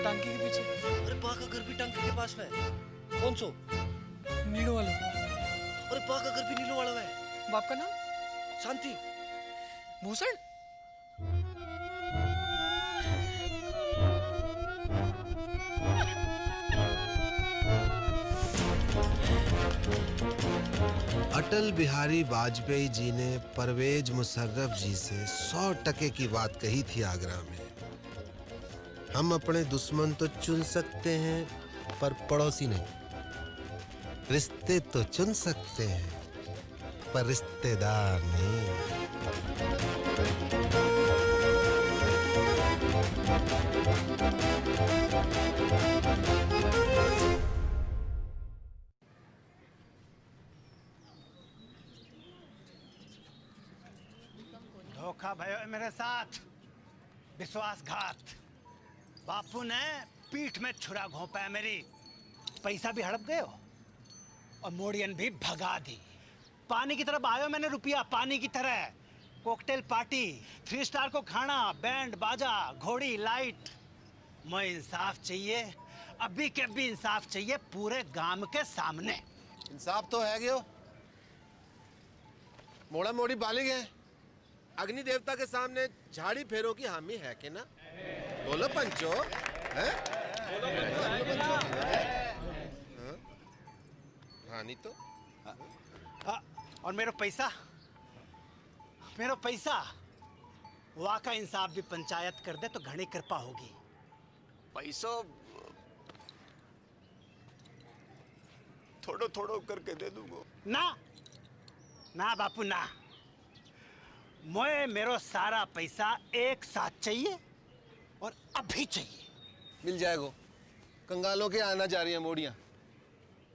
टांकी के पीछे। अरे बा का घर भी टांकी के पास में है। कौन सो? नीलो वाला। अरे बा का घर भी नीलो वाला है। बाप का नाम? शांति। भूषण? अटल बिहारी वाजपेयी जी ने परवेज मुशर्रफ जी से 100% की बात कही थी आगरा में। हम अपने दुश्मन तो चुन सकते हैं पर पड़ोसी नहीं। रिश्ते तो चुन सकते हैं पर रिश्तेदार नहीं। धोखा भयो है मेरे साथ, विश्वासघात। बापू ने पीठ में छुरा घोंपा है मेरी। पैसा भी हड़प गए हो और मोड़ियन भी भगा दी। पानी की तरफ आयो मैंने रुपया, पानी की तरह। कॉकटेल पार्टी, 3 स्टार को खाना, बैंड बाजा, घोड़ी लाइट। मैं इंसाफ चाहिए, अभी के भी इंसाफ चाहिए पूरे गांव के सामने। इंसाफ तो है गयो। मोड़ा मोड़ी बालिग है। अग्नि देवता के सामने झाड़ी फेरो की हामी है कि ना? बोलो पंचो, हैं? हाँ नहीं तो? और मेरा पैसा, वहाँ का इंसाफ भी पंचायत कर दे तो घनी कृपा होगी। पैसो थोड़ो थोड़ो करके दे दूंगा। ना ना बापू ना, मोए मेरो सारा पैसा एक साथ चाहिए और अभी चाहिए। मिल जाएगा। कंगालों के आना जा रही है मोड़ियां,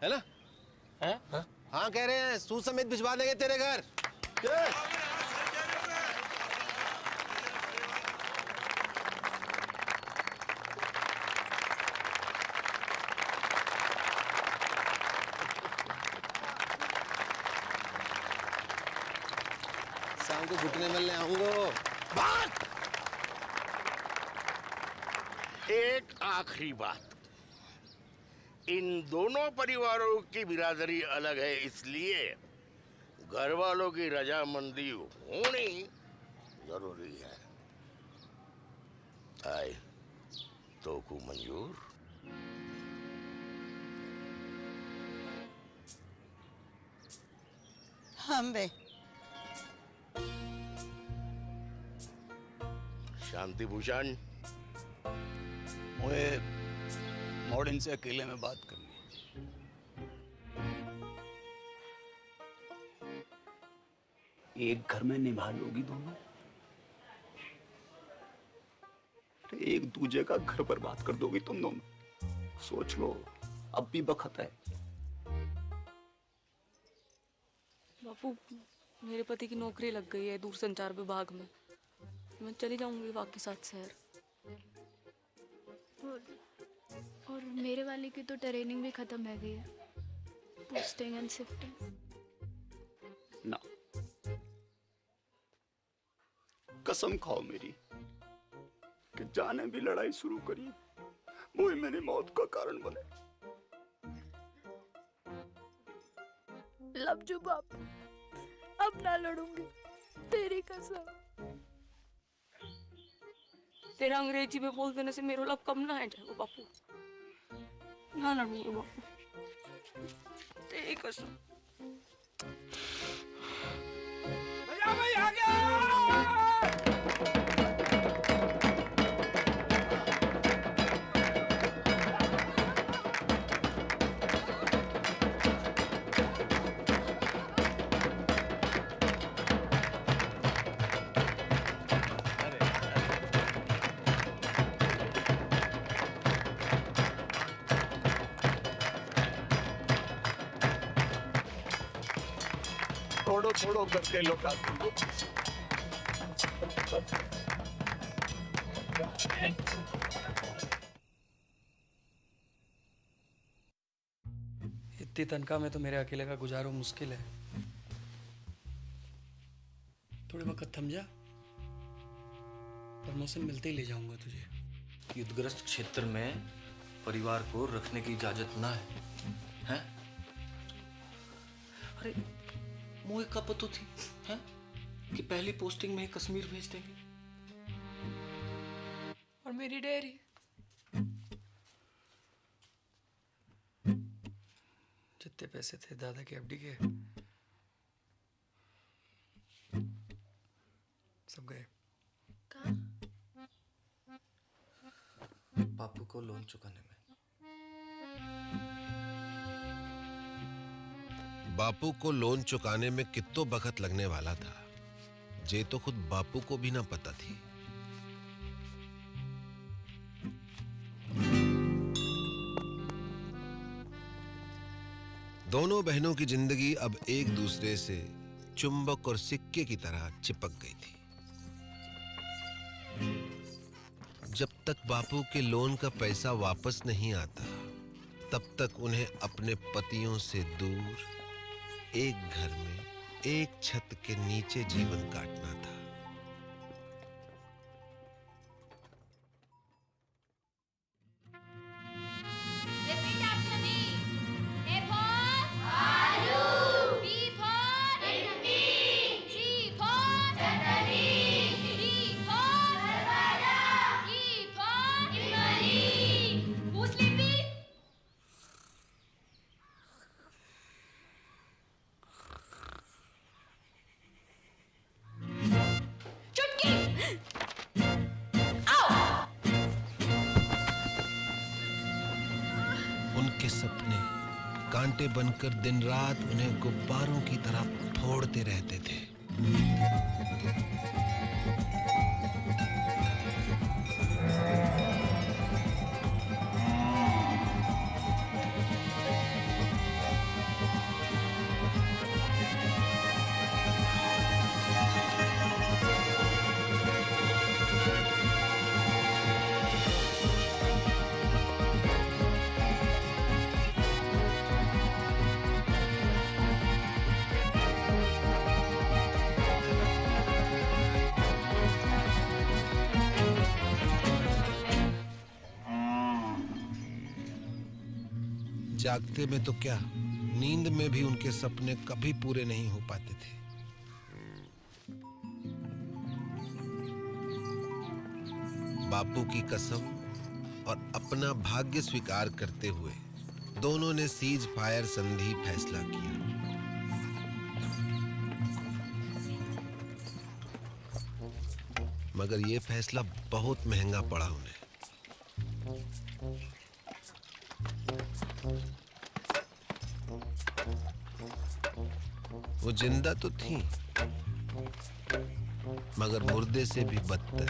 है ना? हैं? हाँ कह रहे हैं, सूद समेत भिजवा देंगे तेरे घर। शाम को घुटने मिलने आऊंगा। एक आखिरी बात, इन दोनों परिवारों की बिरादरी अलग है, इसलिए घर वालों की रजामंदी होनी जरूरी है। आए तो को मंजूर? हम बे शांति भूषण, मुझे मॉडर्न से अकेले में बात करनी है। एक घर में निभा लोगी दोनों, तो एक दूजे का घर बर्बाद कर दोगी तुम दोनों। सोच लो, अब भी वक्त है। बापू, मेरे पति की नौकरी लग गई है दूरसंचार विभाग में। मैं चली जाऊंगी वापस साथ शहर। और मेरे वाले की तो ट्रेनिंग भी खत्म है गई है, पोस्टिंग एंड शिफ्टिंग। ना, कसम खाओ मेरी कि जाने भी लड़ाई शुरू करी वो ही मेरी मौत का कारण बने। लवजू बापू, अब ना लड़ूंगी, तेरी कसम। तेरा अंग्रेजी में बोल देने से मेरा लब कम ना है जाएगा बापू। ना लड़ूंगी बापू, तेरी कसम। भैया भाई आ गया। थोड़ो थोड़ो करके लौटा दूंगा। इतनी तनख्वाह में तो मेरे अकेले का गुजारो मुश्किल है। थोड़े वक्त थम जा, प्रमोशन मिलते ही ले जाऊंगा तुझे। युद्धग्रस्त क्षेत्र में परिवार को रखने की इजाजत ना है, हैं? अरे मोए का पतो थी, हैं? कि पहली पोस्टिंग में ही कश्मीर भेज देंगे। और मेरी डेयरी, जितने पैसे थे दादा के एफडी के सब गए। बापू को लोन चुकाने में। बापू को लोन चुकाने में कितो वक्त लगने वाला था, जे तो खुद बापू को भी ना पता थी। दोनों बहनों की जिंदगी अब एक दूसरे से चुंबक और सिक्के की तरह चिपक गई थी। जब तक बापू के लोन का पैसा वापस नहीं आता, तब तक उन्हें अपने पतियों से दूर एक घर में एक छत के नीचे जीवन काटना था। Repeat after me. A for आलू. B for भिंडी. C for chutney. D for दरवाजा. E for इमली. Who's sleepy? चुटकी. उनके सपने कांटे बनकर दिन रात उन्हें गुब्बारों की तरह फोड़ते रहते थे। जागते में तो क्या, नींद में भी उनके सपने कभी पूरे नहीं हो पाते थे। बापू की कसम और अपना भाग्य स्वीकार करते हुए दोनों ने सीज फायर संधि फैसला किया। मगर यह फैसला बहुत महंगा पड़ा उन्हें। वो जिंदा तो थी, मगर मुर्दे से भी बदतर।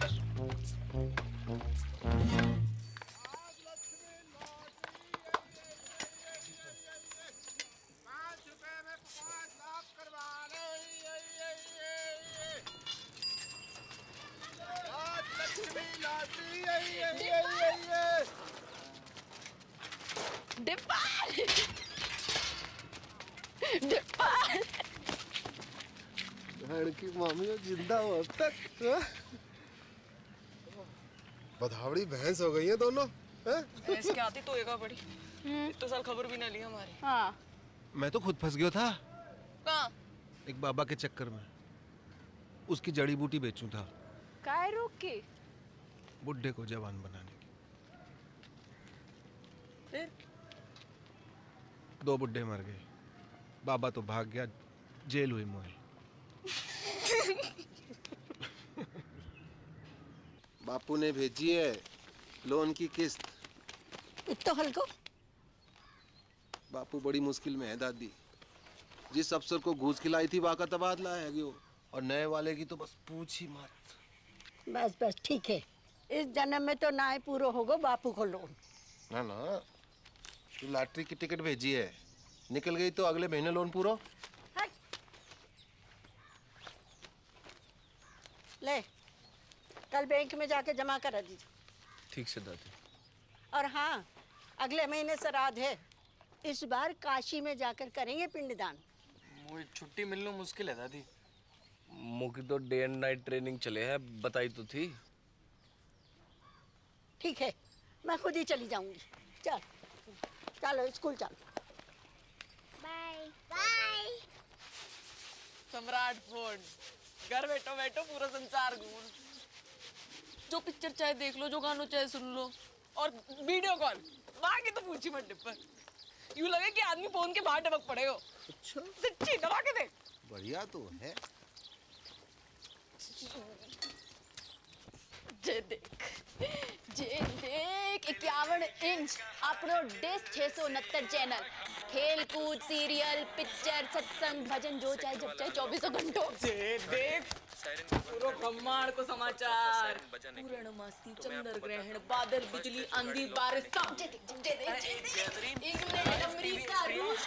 डिम्पल! डिम्पल! लड़की मामी जिंदा हो अब तक। हाँ? बधावड़ी भैंस हो गई है दोनों। हाँ? भैंस के आती तो एगा बड़ी। इतने साल खबर भी ना ली हमारी। हाँ। मैं तो खुद फंस गया था कहाँ? एक बाबा के चक्कर में। उसकी जड़ी बूटी बेचूं था काय रोक के? बुड्ढे को जवान बनाने की। फिर 2 बुड्ढे मर गए, बाबा तो भाग गया, जेल हुई मोई। बापू ने भेजी है लोन की किस्त। इतो हल्को बापू बड़ी मुश्किल में है दादी। जिस अफसर को घूस खिलाई थी वाका तबादला है गयो, और नए वाले की तो बस पूछ ही मत। बस बस ठीक है, इस जन्म में तो ना ही पूरा होगा बापू को लोन। ना ना, तू लॉटरी की टिकट भेजी है, निकल गई तो अगले महीने लोन पूरा। ले कल बैंक में जाके जमा करा दीजिए। ठीक से दादी। और हाँ, अगले महीने श्राद्ध है, इस बार काशी में जाकर करेंगे पिंडदान। मुझे छुट्टी मिलना मुश्किल है दादी। मुझे तो डे एंड नाइट ट्रेनिंग चले है, बताई तो थी। ठीक है, मैं खुद ही चली जाऊंगी। चल चलो स्कूल चलो। Bye bye. सम्राट फोन, घर बैठो बैठो पूरा संसार घूम। जो पिक्चर चाहे देख लो, जो गानों चाहे सुन लो, और वीडियो कॉल माँ की तो पूछी मत डिब्बा। यूं लगे कि आदमी फोन के बाहर टपक पड़े हो। अच्छा, सच्ची दबा के देख। बढ़िया तो है। जे देख 51 इंच अपनो डिश 669 चैनल, खेल कूद, सीरियल, पिक्चर, सत्संग, भजन, जो चाहे जब चाहे 24 घंटों। जे देख पूरो ब्रह्मांड को समाचार, पूर्णमासी, चंद्र ग्रहण, बादल, बिजली, आंधी, बारिश, सब जे देख। इंग्लैंड, अमेरिका, रूस,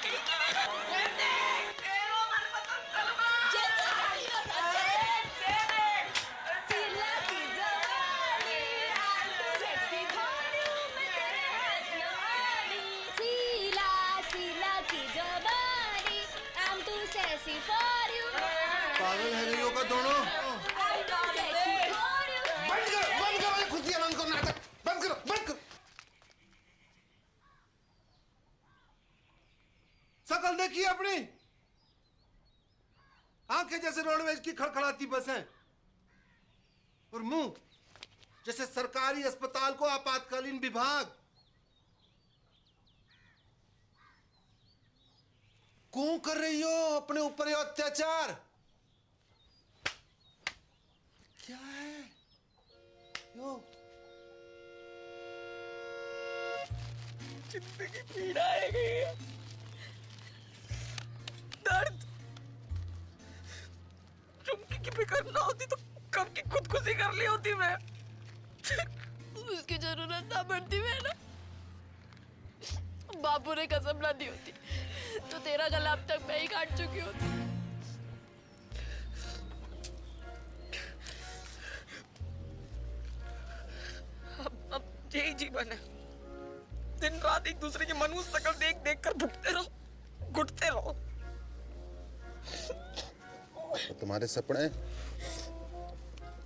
पागल है गई का दोनों। बंद करो खुशियां, बंद करो नाटक, बंद करो। शकल देखिए अपनी, आंखें जैसे रोडवेज की खड़खड़ाती बसें, और मुंह जैसे सरकारी अस्पताल को आपातकालीन विभाग। क्यों कर रही हो अपने ऊपर ये अत्याचार? क्या है यो? जिंदगी पीड़ा है गई, दर्द। चुमकी की फिक्र ना होती तो कब की खुदकुशी कर ली होती मैं। उसकी जरूरत ना पड़ती मैं ना, बापू ने कसम ना दी होती तो तेरा गला अब तक मैं ही काट चुकी होती। अब यही जीवन है, दिन रात एक दूसरे की मनुष्य शक्ल देख देख कर भुगते रहो, घुटते रहो। तो तुम्हारे सपने,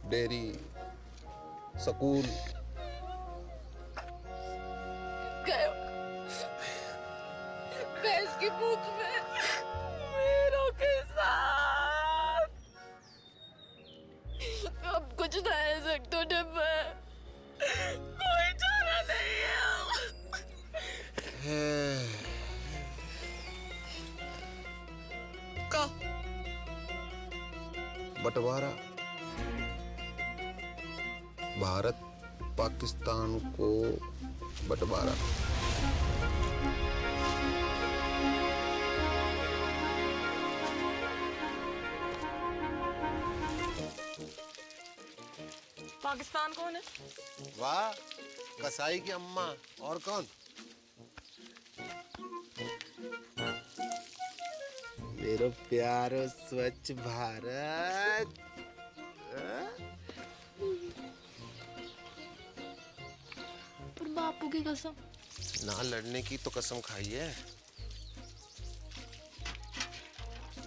डेयरी, स्कूल, भैंस की पूंछ में मेरों के साथ अब कुछ ना है सकते डिब्बा, कोई चारा नहीं है। का बंटवारा, भारत पाकिस्तान को बंटवारा। पाकिस्तान कौन है? वाह, कसाई की अम्मा, और कौन? मेरा प्यारो स्वच्छ भारत। पर बापू की कसम। ना लड़ने की तो कसम खाई है,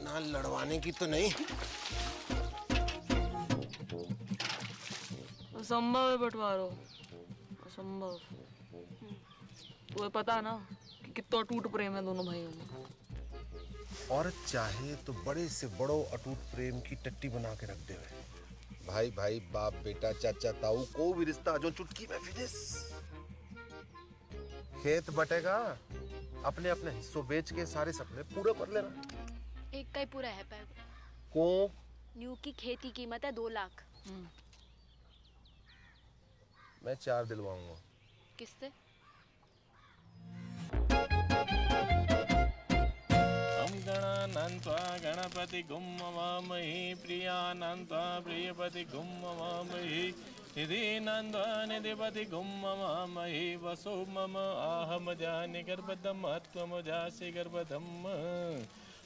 ना लड़वाने की तो नहीं। असंभव है बंटवारो, असंभव। तुम्हें पता है ना कि कितना टूट प्रेम है दोनों भाइयों में। औरत चाहे तो बड़े से बड़ो अटूट प्रेम की टट्टी बना के रख देवे। भाई भाई, बाप बेटा, चाचा ताऊ, को भी रिश्ता जो चुटकी में फिनिश। खेत बटेगा, अपने अपने हिस्सों बेच के सारे सपने पूरे कर लेना। एक का ही पूरा है पैर को न्यू की खेत की कीमत है 2 लाख। मैं 4 दिलवाऊंगा। किससे? गणानन्त्वा गणपति गुम्मवामहि प्रियानन्त्वा प्रियपति गुम्मवामहि निधिनन्त्वा निधिपति गुम्मवामहि वसो मम आहमजानि गर्भदम् त्वमजासि गर्भदम्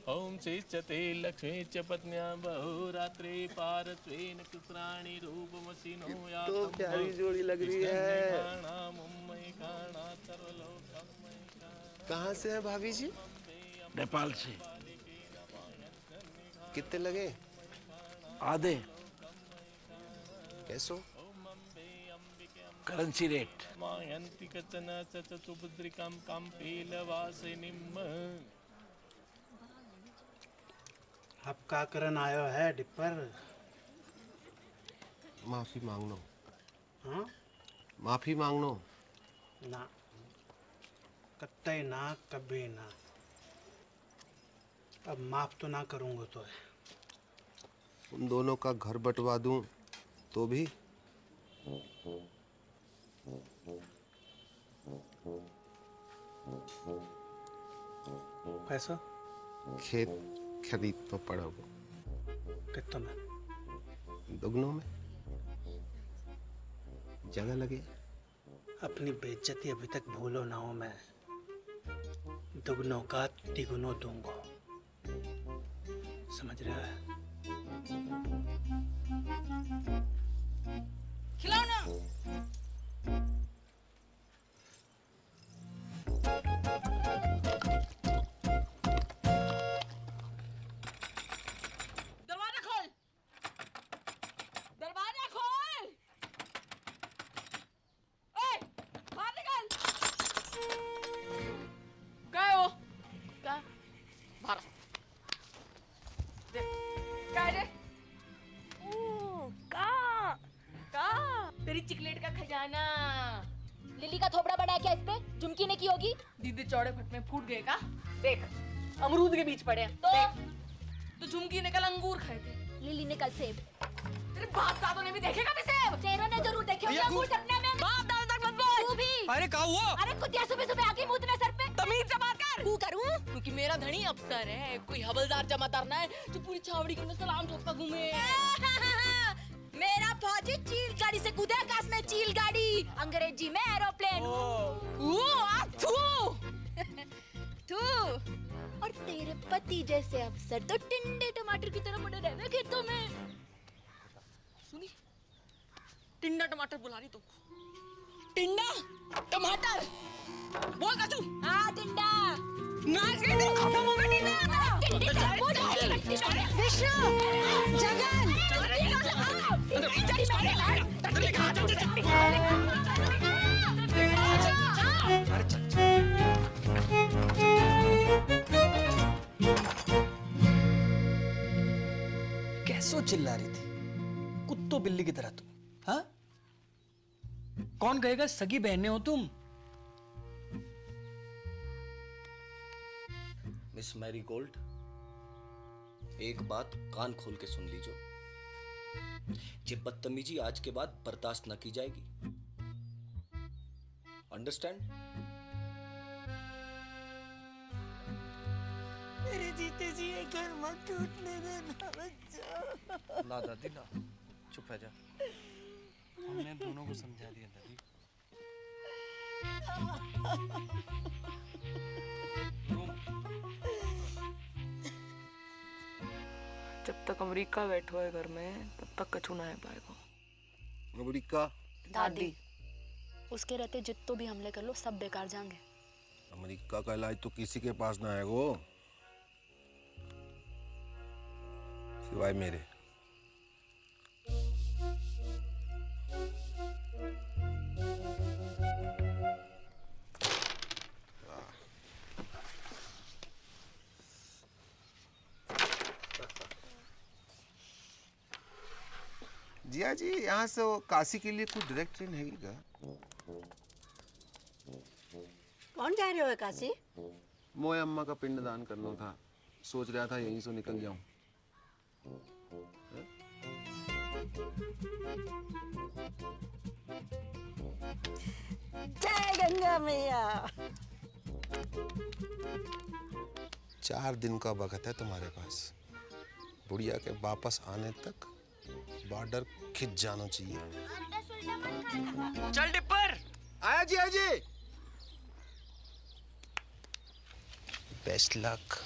ओम श्रीचते लक्ष्मी च पत्न्या बहुरात्रि पारत्वेन कुत्राणि रूपमसिनो या तो प्यारी जोड़ी लग रही है। कहाँ से है भाभी जी? नेपाल से। कितने लगे? आधे। कैसो? Currency rate. मायन्ति कचन सुभद्रिकां काम्पीलवासिनीम्। अब का करन आयो है डिपर? माफी मांगनो। हाँ? माफी मांगनो। ना, कत्ते ना, कभी ना। अब माफ तो ना करूंगा तो है। उन दोनों का घर बंटवा दूं तो भी? पैसा? खेत खरीद तो पड़ा वो। कितना में? दुगनों में। जगह लगे। अपनी बेइज्जती अभी तक भूलो ना हो। मैं दुगनों का तिगुनों दूंगा, समझ रहा है? खिलाओ ना। दरवाजा खोल, दरवाजा खोल। ओए, बाहर निकल। क्या है वो? क्या? बाहर। क्या है रे? तेरी चिकलेट का खजाना। लिली का थोपड़ा बड़ा है क्या इस पे? झुमकी ने की होगी। दीदी चौड़े फट में फूट गए का? देख, अमरूद के बीच पड़े हैं। तो झुमकी ने कल अंगूर खाए थे, लिली ने कल सेब। तेरे बाप दादों ने भी देखे कभी सेब? तेरों ने जरूर देखे होंगे अंगूर सपने में। बाप दादों तक मत बोल। तू भी। अरे क्या हुआ? अरे कुतिया सुबह सुबह आके मुंह सर पे। तमीज से बात कर। तू करूं? क्योंकि मेरा धनी अफसर है, कोई हवलदार जमादार ना है जो पूरी छावड़ी के में सलाम ठोकता घूमे। मेरा फौजी चील गाड़ी से कूदे आकाश में, चील गाड़ी, अंग्रेजी में एरोप्लेन। तू और तेरे पति जैसे अफसर तो टिंडे टमाटर की तरह पड़े रहते खेतों में। सुनी, टिंडा टमाटर बुला रही तुमको। टिंडा टमाटर बोल का तू। हाँ टिंडा। नाच गई तो खत्म हो गई टिंडा। विष्णु, जगन, कैसो चिल्ला रही थी कुत्तों बिल्ली की तरह तुम? हाँ, कौन कहेगा सगी बहनें हो तुम? मिस मैरी गोल्ड, एक बात कान खोल के सुन लीजिए। ये बदतमीजी आज के बाद बर्दाश्त न की जाएगी। अंडरस्टैंड? मेरे जीते जी ये घर मत टूटने देना बच्चा। ना दादी ना, चुप रह जा। हमने दोनों को समझा दिया दादी। जब तक अमेरिका बैठो है घर में तब तक कछु ना है पाएगा। अमेरिका? दादी, उसके रहते जितो भी हमले कर लो सब बेकार जाएंगे। अमेरिका का इलाज तो किसी के पास ना है वो, सिवाय मेरे। जिया जी यहाँ से वो काशी के लिए कुछ डायरेक्ट ट्रेन है क्या? कौन जा रहे हो काशी? मोए अम्मा का पिंडदान करना था, सोच रहा था यहीं से निकल जाऊं। जय गंगा मैया। 4 दिन का वक्त है तुम्हारे पास। बुढ़िया के वापस आने तक बॉर्डर खिंच जाना चाहिए। चल डिपर। आया जी, आया जी। Best luck.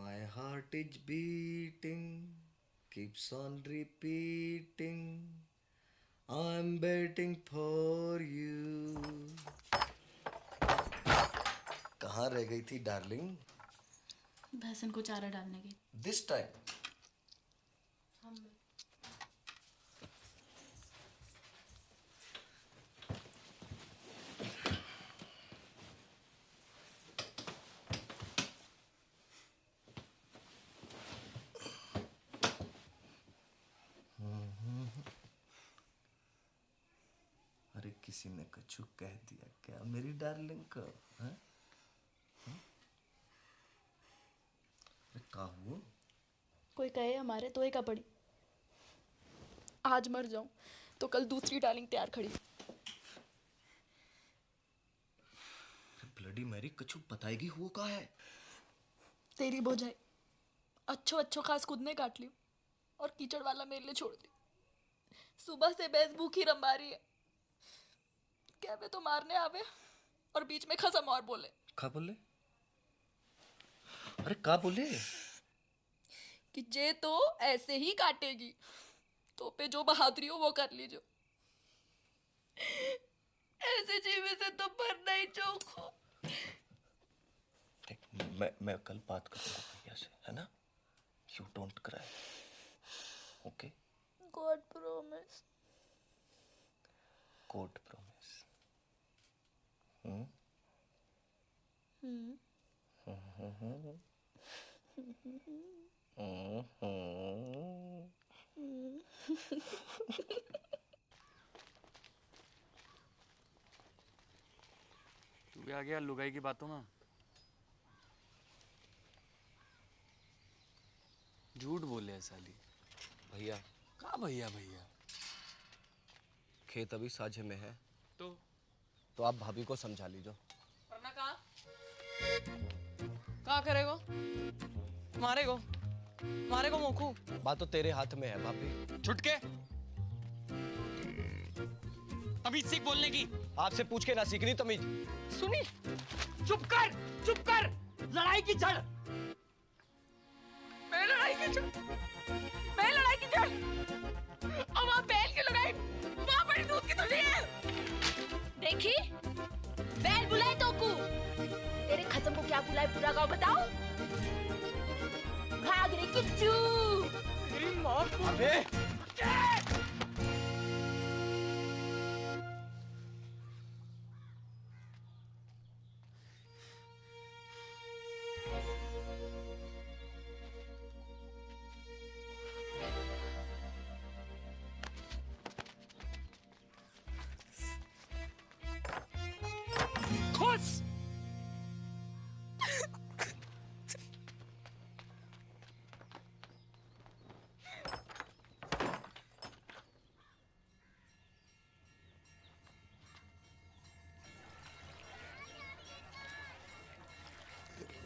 My heart is beating, keeps on repeating. I'm waiting for you. कहाँ रह गई थी डार्लिंग? भैंसन को चारा डालने की। This time. अरे किसी ने कछु कह दिया क्या मेरी डार्लिंग को? हैं? अरे का हुआ? कोई कहे हमारे तो एक पड़ी। आज मर जाऊं तो कल दूसरी डार्लिंग तैयार खड़ी। ब्लडी मैरी कछु बताएगी हुआ का है? तेरी भौजाई अच्छो खास खुद ने काट ली और कीचड़ वाला मेरे लिए छोड़ दी। सुबह से भैंस भूखी रंबा रही है। कहवे तो मारने आवे और बीच में खसम और बोले। का बोले? अरे का बोले? कि जे तो ऐसे ही काटेगी तो पे जो बहादुरी हो वो कर लीजो। ऐसे जीवे से तो मरना ही चौक हो। मैं कल बात करूंगा भैया से, है ना? You don't cry. Okay? God promise. God promise. तू भी आ गया लुगाई की बातों में। झूठ बोले है साली। भैया का भैया भैया? खेत अभी साझे में है तो आप भाभी को समझा लीजो। वरना का करेगो? मारेगो मोखू। बात तो तेरे हाथ में है भाभी। छुटके तमीज सीख बोलने की। आपसे पूछ के ना सीखनी तमीज। सुनी चुप कर। लड़ाई की जड़ मैं लड़ाई की जड़। और वहाँ बैल की लड़ाई, वहाँ बड़ी दूध की थैली है। देखी बैल बुलाए तो कू। तेरे खसम को क्या बुलाए पूरा गाँव बताओ। भाग रे किच्चू। तेरी माँ को। अबे खुश।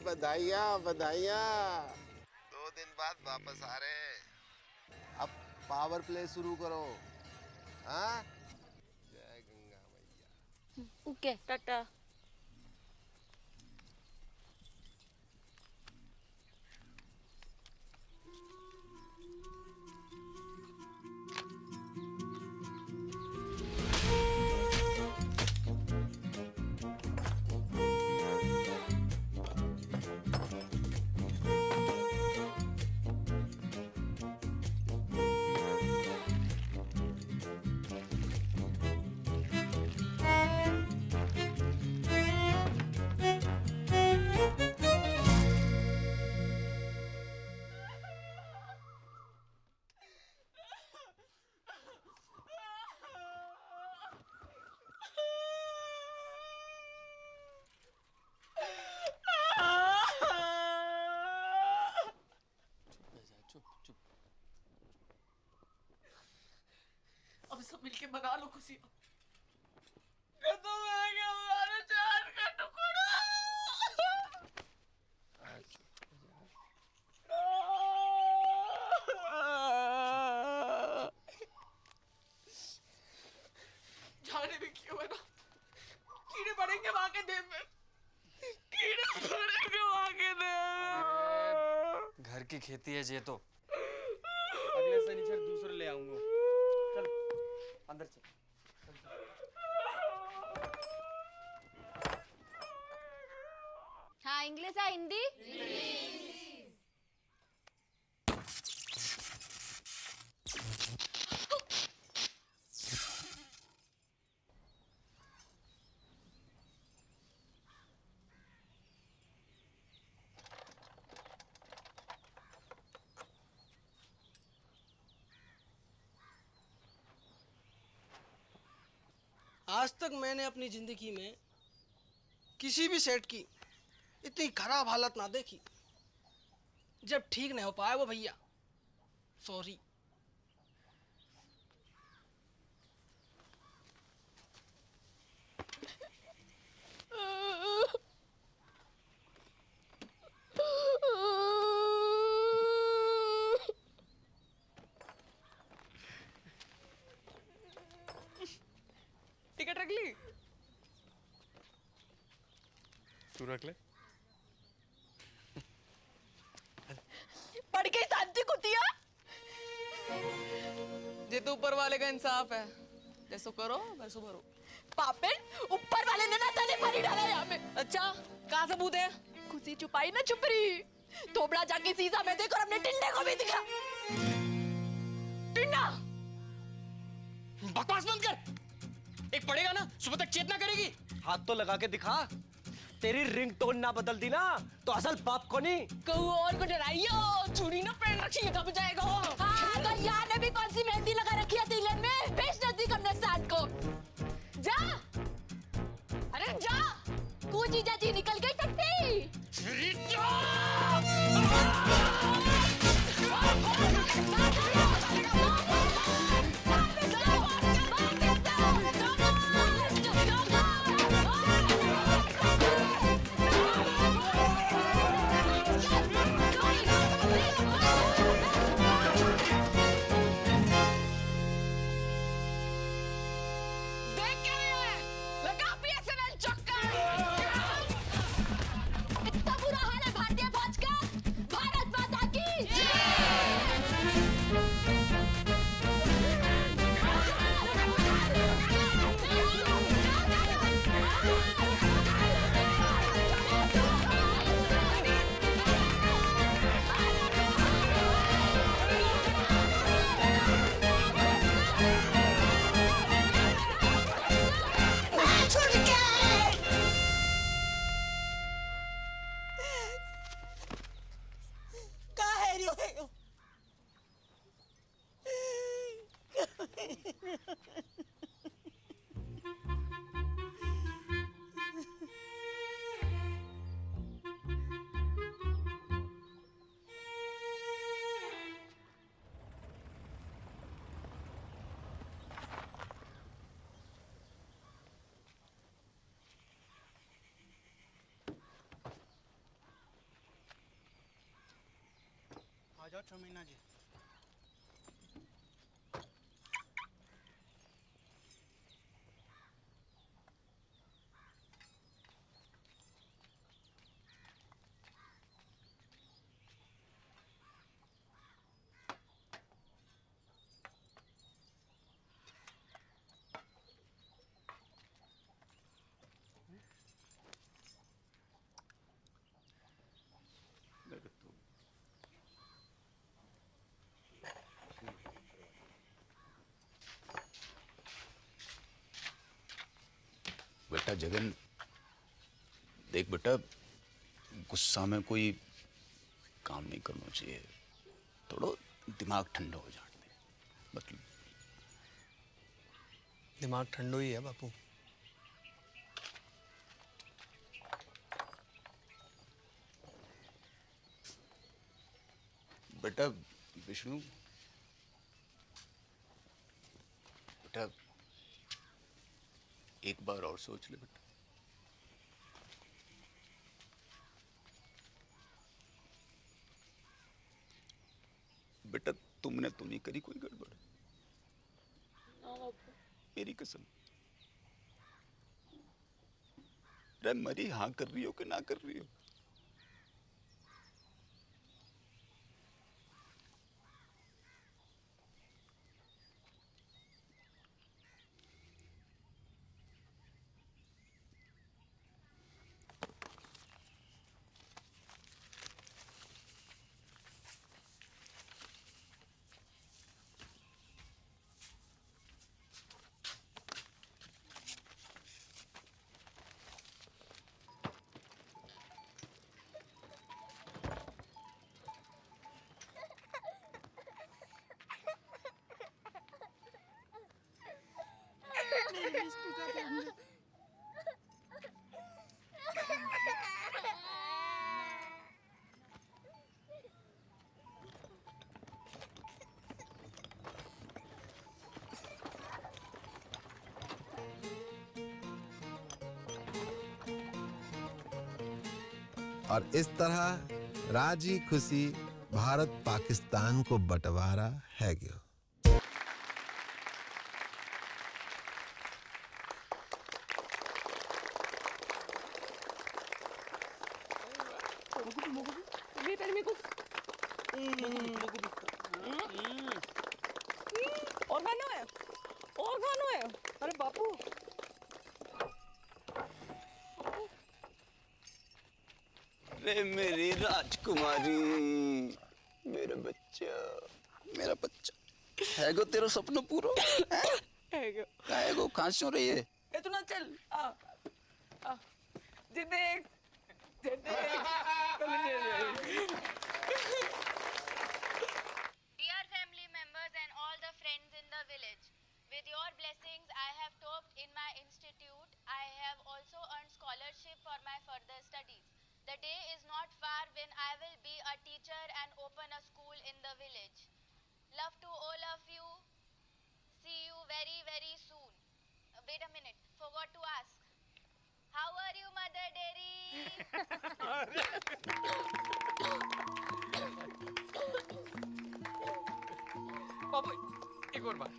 बधाइयाँ 2 दिन बाद वापस आ रहे हैं। अब पावर प्ले शुरू करो। हाँ? जय गंगा मैया। ओके टाटा। चुप चुप। अब सब मिलके मना लो खुशी। हमारे जान का टुकड़ा। जाने भी क्यों है ना, कीड़े पड़ेंगे वहां के देह में, कीड़े पड़ेंगे वहां के देह। घर की खेती है ये तो। अगले शनिचर दूसरे ले आऊंगा। चल अंदर चल। हाँ इंग्लिश है हिंदी। आज तक मैंने अपनी जिंदगी में किसी भी सेट की इतनी खराब हालत ना देखी। जब ठीक नहीं हो पाया वो भैया, सॉरी। टिकट रख ली? तू रख ले। पढ़ के शांति कुतिया। ये तो ऊपर वाले का इंसाफ है, जैसो करो वैसो भरो। पापेन ऊपर वाले ने ना तने पानी डाला यहाँ में। अच्छा कहाँ सबूत है? खुशी छुपाई ना छुपरी। थोबड़ा जाके शीशा में देखो और अपने टिंडे को भी दिखा। टिंडा बकवास बंद कर। एक पड़ेगा ना सुबह तक चेतना करेगी। हाथ तो लगा के दिखा। तेरी रिंगटोन ना बदल दी ना तो असल बाप को नहीं। कहूँ और को डराइयो, चूड़ी ना पहन रखी है कब जाएगा वो। हाँ तो यहाँ ने भी कौन सी मेहंदी लगा रखी है तिलक में? भेज नजदीक हमने साथ को। जा, अरे जा। कूची जाची निकल गई टट्टी। देख क्या है? लगा BSNL चक्कर। इतना बुरा हाल है भारतीय फौज का। भारत माता की आ जाओ चमीना जी। बेटा जगन, देख बेटा, गुस्सा में कोई काम नहीं करना चाहिए। थोड़ा दिमाग ठंडा हो जाने दे। मतलब दिमाग ठंडो ही है बापू। बेटा विष्णु बेटा, एक बार और सोच ले बेटा। बेटा तुमने तो नहीं करी कोई गड़बड़? मेरी कसम। रे मरी हाँ कर रही हो कि ना कर रही हो? और इस तरह राजी खुशी भारत पाकिस्तान को बंटवारा है गयो। और खाना है, और खाना है। अरे बापू, रे मेरी राजकुमारी, मेरा बच्चा, मेरा बच्चा है गो, तेरा सपना पूरा है गो। कहाँ से हो रही है? ए तू ना चल, आ जे देख, जे देख। Dear family members and all the friends in the village, with your blessings I have topped in my institute. I have also earned scholarship for my further studies. The day is not far when I will be a teacher and open a school in the village. Love to all of you. See you very, very soon. Wait a minute, forgot to ask. How are you, Mother Dairy? बाबू एक और बात।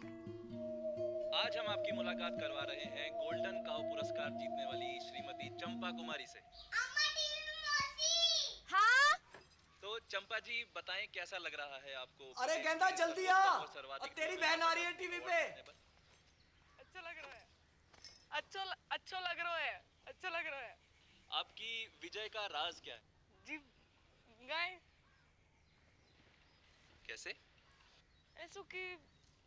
आज हम आपकी मुलाकात करवा रहे हैं गोल्डन काउ पुरस्कार जीतने वाली श्रीमती चंपा कुमारी से। हाँ? तो चंपा जी बताएं कैसा लग रहा है आपको? अरे गेंदा जल्दी आ, और तेरी बहन आ रही है टीवी पे। अच्छा लग रहा है, अच्छा लग रहा है, अच्छा लग रहा है। आपकी विजय का राज क्या है? जी गाय कैसे? ऐसो कि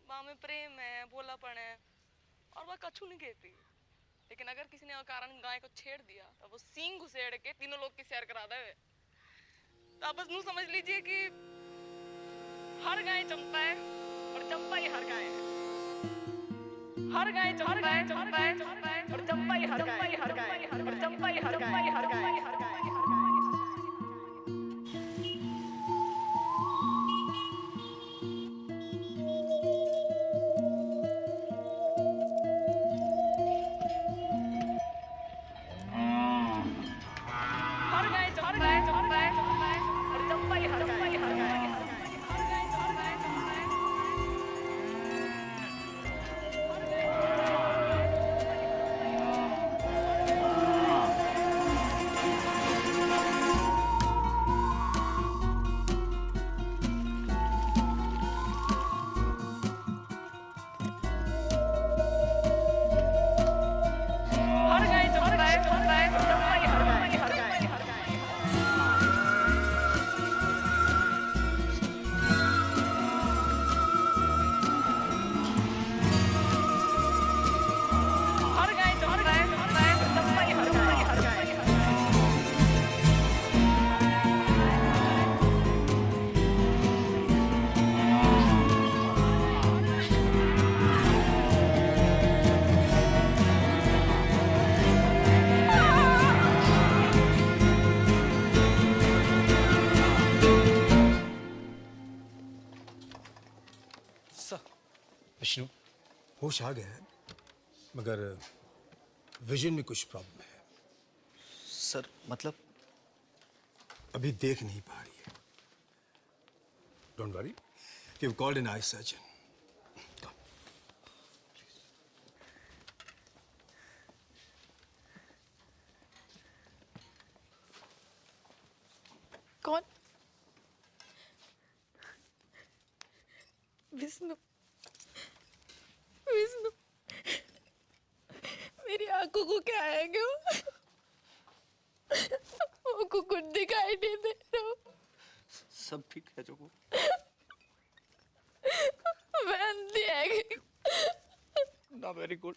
माँ में प्रेम है, भोलापन है, और वह कछु नहीं कहती। लेकिन अगर किसी ने कारण गाय को छेड़ दिया तो वो सींग घुसेड़ के तीनों लोग की सैर करा दे। तो आप बस नू समझ लीजिए कि हर गाय चंपा है और चंपा ही हर गाय है। हर गाय चंपा है और चंपा ही हर गाय है, और चंपा ही हर गाय है। विष्णु, होश आ गया है, मगर विजन में कुछ प्रॉब्लम है। सर मतलब? अभी देख नहीं पा रही है। Don't worry, we called an eye surgeon. कौन? विष्णु। विष्णु, मेरी आंखों को क्या है क्यों? वो कुछ दिखाई नहीं दे रहा। सब ठीक है जोगू? मैं अंधी है। ना वेरी गुड।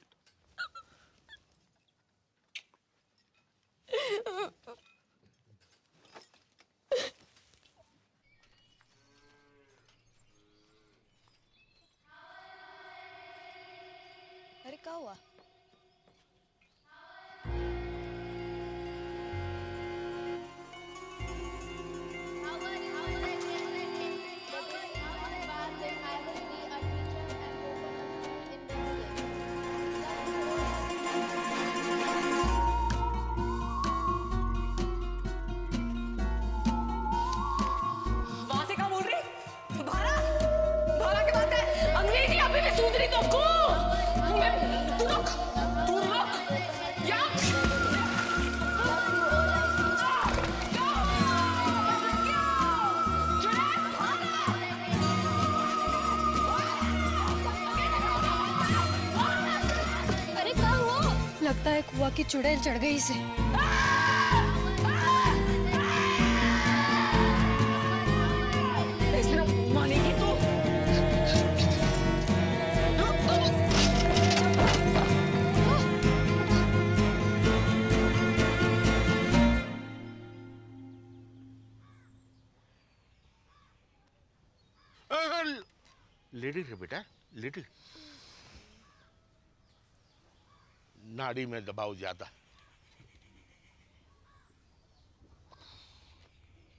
अरे क्या हुआ? वहां से क्या बोल रही? भाला? भाला की बात है। अंग्रेजी अभी भी सूझ रही तुमको? तू रुक, तू रुक। या अरे क्या हुआ? लगता है कुआ की चुड़ैल चढ़ गई इसे। मानेगी तू? लिटिल है बेटा, लिटिल। नाड़ी में दबाव ज्यादा।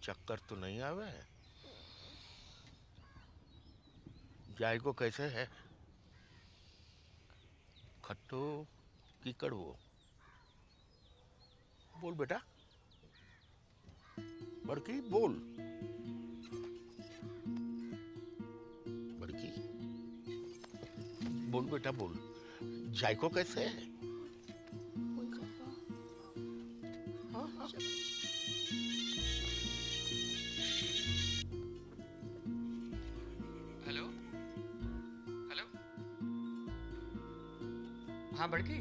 चक्कर तो नहीं आवे? जायको कैसे है? खट्टो की कड़वो? बोल बेटा, बड़की बोल। बड़की बोल बेटा बोल, जायको कैसे है? हेलो हेलो, हाँ बड़की,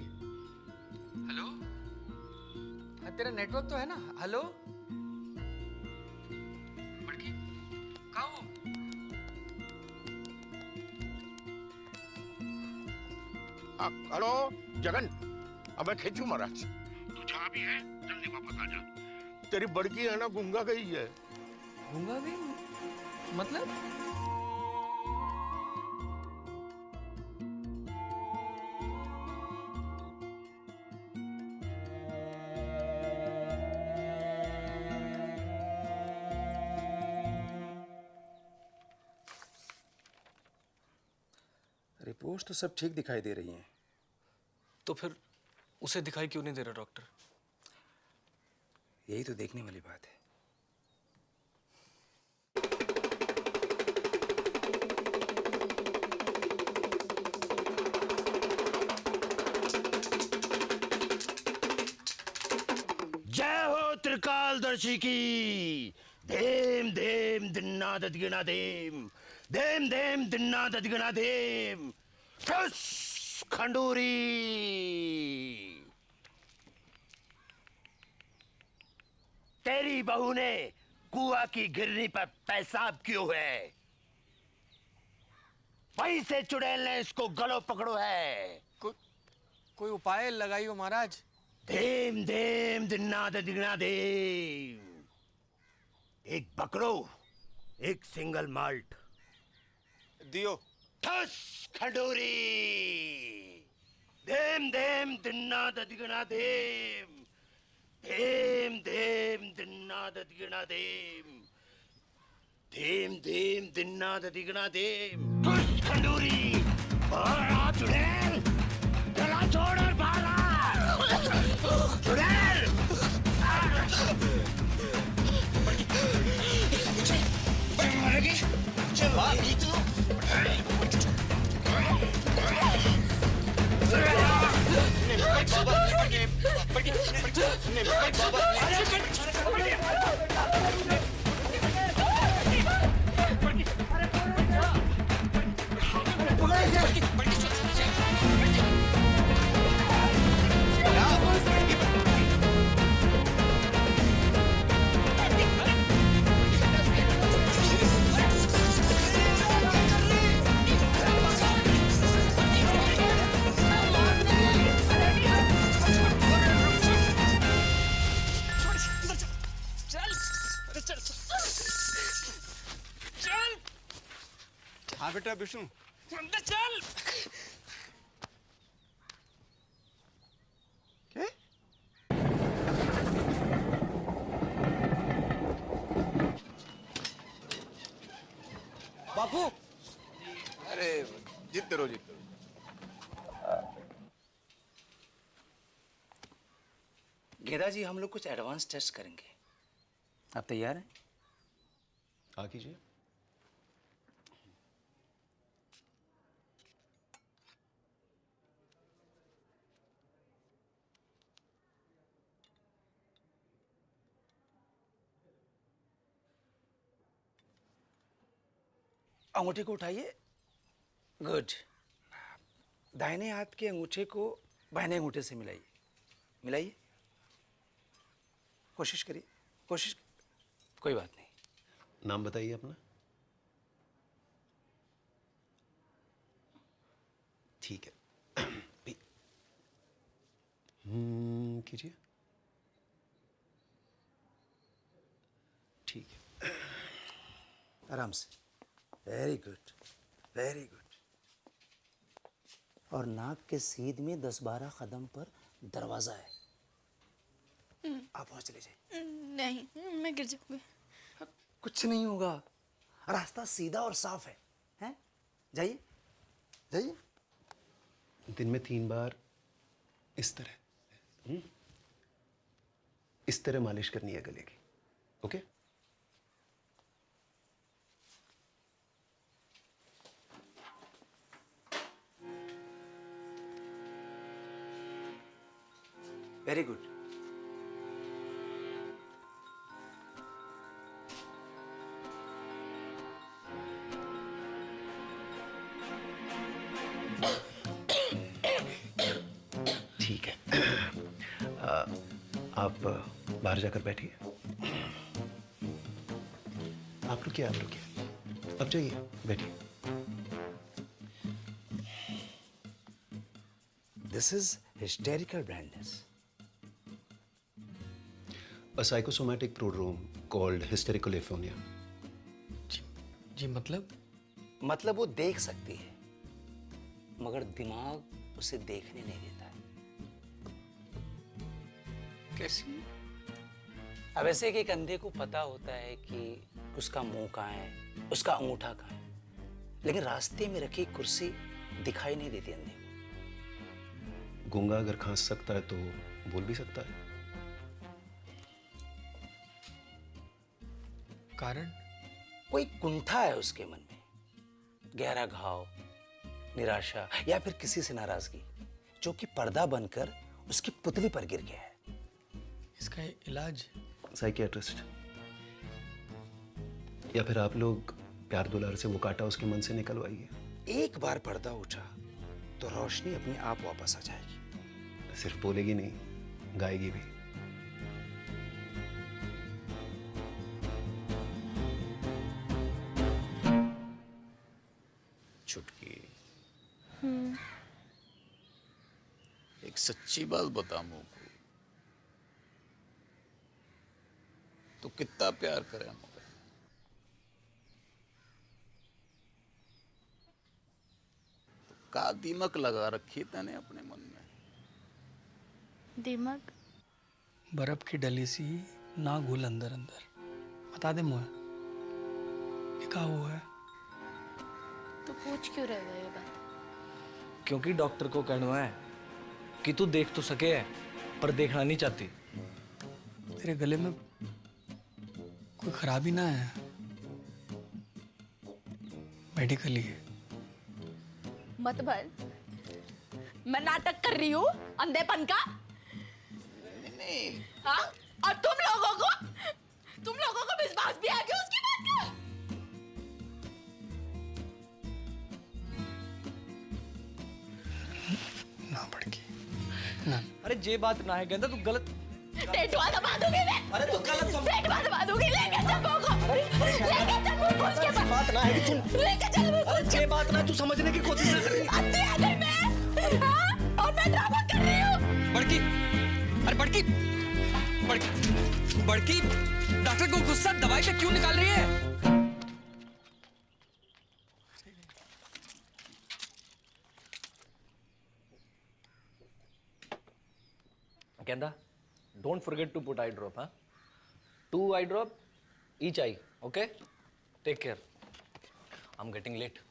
हेलो, हाँ तेरा नेटवर्क तो है ना? हेलो बड़की, कहाँ हो? हेलो जगन, अब मैं खींचू महाराज। तू जहाँ भी है जल्दी वापस आ जा। तेरी बड़की है ना गूंगा गई है। गूंगा गई? मतलब? रिपोर्ट्स तो सब ठीक दिखाई दे रही हैं। तो फिर उसे दिखाई क्यों नहीं दे रहा डॉक्टर? यही तो देखने वाली बात है। जय हो त्रिकालदर्शी की। धेम धेम दिन्ना ददगिना धेम, धेम धेम दिन्ना ददगिना धेम। ठुस खंडूरी। तेरी बहू ने कुआ की गिरनी पर पेशाब क्यों है? वहीं से चुड़ैल ने इसको गलो पकड़ो है। कोई उपाय लगाइयो महाराज। धेम धेम दिन्ना दिगना धेम। एक बकरो, एक सिंगल माल्ट दियो। ठस खंडूरी। धेम धेम दिन्ना दिगना धेम, धेम धेम दिन्ना दिगना धेम, धेम धेम दिन्ना दिगना धेम। ठस खंडूरी। चुड़ैल, गला छोड़ और बाहर आ। चुड़ैल! मरेगी? मारेगी तू? हाँ बेटा विष्णु, चल। क्या? बापू, अरे जीतते रहो जीतते रहो। गेदा जी, हम लोग कुछ एडवांस टेस्ट करेंगे। आप तैयार हैं? आ कीजिए। अंगूठे को उठाइए। गुड। दाहिने हाथ के अंगूठे को बाएं अंगूठे से मिलाइए। मिलाइए। कोशिश करिए, कोशिश। कोई बात नहीं। नाम बताइए अपना। ठीक है। कीजिए। ठीक है। आराम से। Very good, very good. और नाक के सीध में 10-12 कदम पर दरवाजा है। आप वहां चले जाइए। नहीं, मैं गिर जाऊंगी। कुछ नहीं होगा, रास्ता सीधा और साफ है। हैं? जाइए, जाइए। दिन में 3 बार इस तरह इस तरह मालिश करनी है गले की। ओके? Very good. ठीक है। आप बाहर जाकर बैठिए। आप रुकिए, आप रुकिए। अब जाइए, बैठिए। This is hysterical blindness. A psychosomatic prodrome called hysterical aphonia. जी मतलब? मतलब वो देख सकती है, मगर दिमाग उसे देखने नहीं देता है। कैसी? अब ऐसे कि एक अंधे को पता होता है कि उसका मुंह कहाँ है, उसका अंगूठा कहाँ है, लेकिन रास्ते में रखी कुर्सी दिखाई नहीं देती अंधे को। गूंगा अगर खांस सकता है तो बोल भी सकता है। कारण? कोई कुंठा है उसके मन में, गहरा घाव, निराशा या फिर किसी से नाराजगी, जो कि पर्दा बनकर उसकी पुतली पर गिर गया है। इसका इलाज? साइकियाट्रिस्ट, या फिर आप लोग प्यार दुलार से वो कांटा उसके मन से निकलवाइए। एक बार पर्दा उठा तो रोशनी अपने आप वापस आ जाएगी। सिर्फ बोलेगी नहीं, गाएगी भी। छुटकी, एक सच्ची बात बता मुझको, तो कितना प्यार करे मुझे? तो का दीमक लगा रखी तने अपने मन में? दिमाग? बर्फ की डली सी ना घुल अंदर अंदर। बता दे मुझे, ये क्या हुआ है? तो पूछ क्यों रहे हो ये बात? क्योंकि डॉक्टर को कहना है कि तू देख तो सके है पर देखना नहीं चाहती। तेरे गले में कोई खराबी ना है, मेडिकली है। मत भर, मैं नाटक कर रही हूँ अंधेपन का। हाँ? और तुम लोगों को विश्वास भी आ गया उसकी बात का। ना बड़की ना। अरे जे बात ना है गेंदा, तू गलत टेटवा दबा दूंगी मैं। अरे तू गलत समझ। टेटवा दबा दूंगी, लेके चल मुझको। लेके चल मुझको उसके पास। बात ना है कि लेके चल मुझको। अरे जे बात ना, तू समझने की कोशिश ना कर रही। अत्ते आ गई मैं। हाँ? और मैं ड्रामा कर रही हूँ। बड़की, अरे बड़की, बड़की, डॉक्टर को गुस्सा दवाई पे क्यों निकाल रही है? गेंदा, don't forget to put eye drop, huh? 2 eye drop, each eye, okay? Take care. I'm getting late.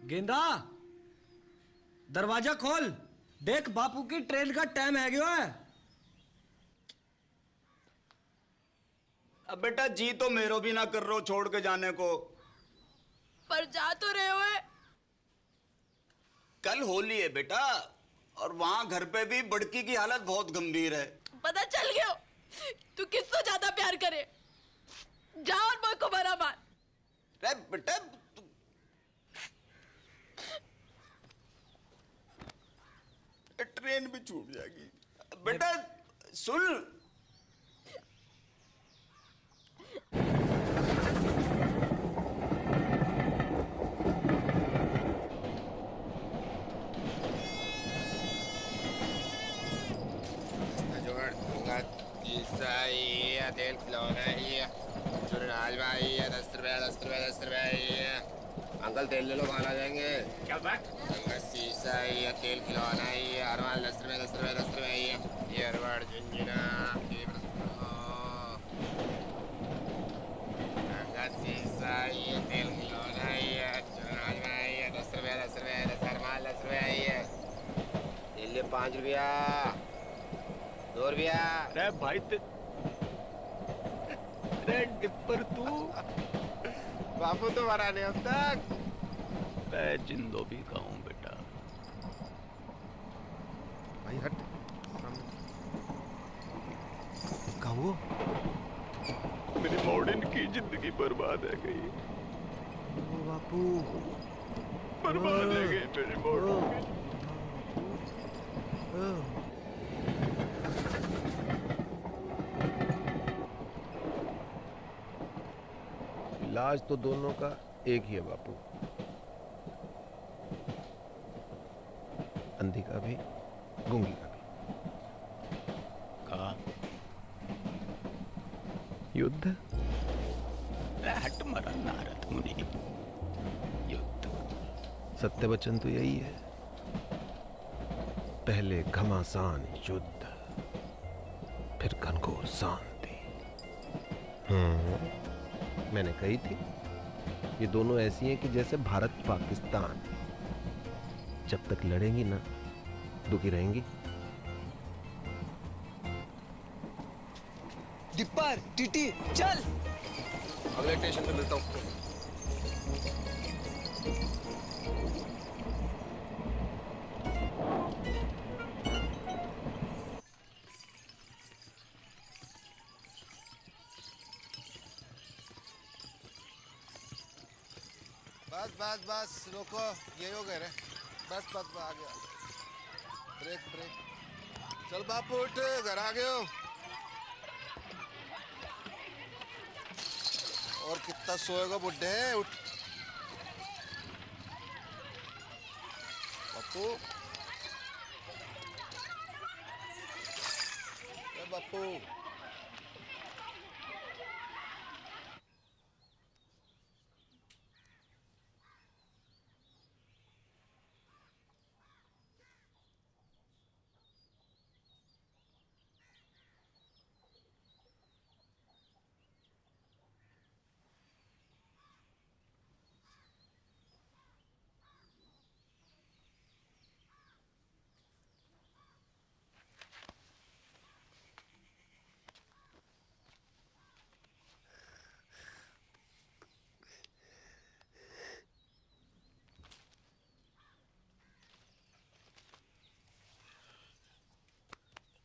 गेंदा, दरवाजा खोल। देख बापू की ट्रेन का टाइम है गया है। अब बेटा जी तो मेरो भी ना कर रहे हो छोड़ के जाने को। पर जा तो रहे हो। कल होली है बेटा, और वहां घर पे भी बड़की की हालत बहुत गंभीर है। पता चल गया तू किससे ज्यादा प्यार करे। जा और मुझ को बरा मार। अरे बेटा ट्रेन भी छूट जाएगी। बेटा सुन, तेल खिलौना है, चुनाज भाई 10 रुपया 10 रुपया 10 रुपया। अंकल तेल ले लो, खाना जाएंगे। क्या बात? शीशा है, तेल खिलौना है, अरवाल 10 रुपया 10 रुपया 10 रुपया। ये अरवाड़ झुंझुना शीशा है, तेल खिलौना है, चुनाज भाई 10 रुपया 10 रुपया 10 अरवाल 10 रुपया। ये ले 5 रुपया 2 रुपया। अरे भाई टिप्पर तू बापू तो मरा नहीं अब तक। मैं जिंदो भी खाऊं बेटा। भाई हट। कहा वो? मेरी मॉडर्न की जिंदगी बर्बाद है गई। ओ बापू बर्बाद है गई मेरी मॉडर्न की। इलाज तो दोनों का एक ही है बापू, अंधी का भी गूंगी का भी। कहा युद्ध। हट मरा नारद मुनि। युद्ध। सत्य वचन तो यही है, पहले घमासान युद्ध, फिर घनघोर शांति। मैंने कही थी ये दोनों ऐसी हैं कि जैसे भारत पाकिस्तान, जब तक लड़ेंगी ना दुखी रहेंगी। डिप्पर, टीटी, चल। अगले स्टेशन पे मिलता हूँ। बस बस बस रोको, यही हो गए रे। बस बस आ गया। Break break. चल बापू उठ, घर आ गए हो। और कितना सोएगा बुड्ढे, उठ। बापू ए बापू।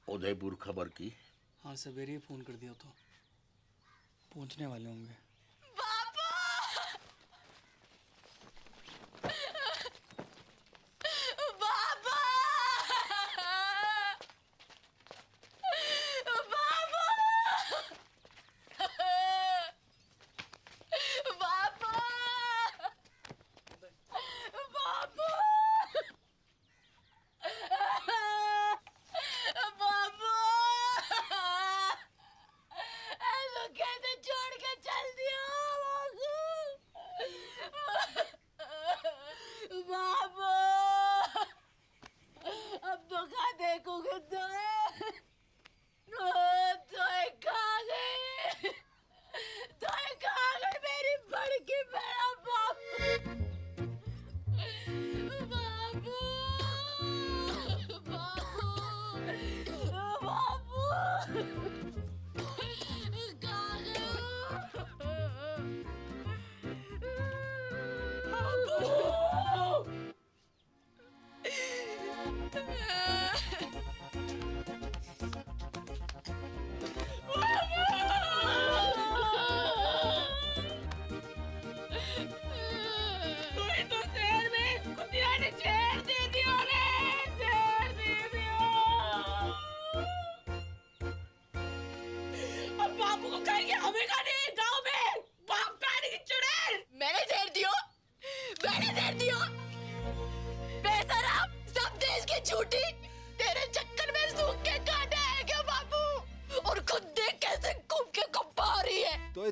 उदयपुर खबर की? हाँ सवेरे ही फोन कर दिया तो पहुंचने वाले होंगे।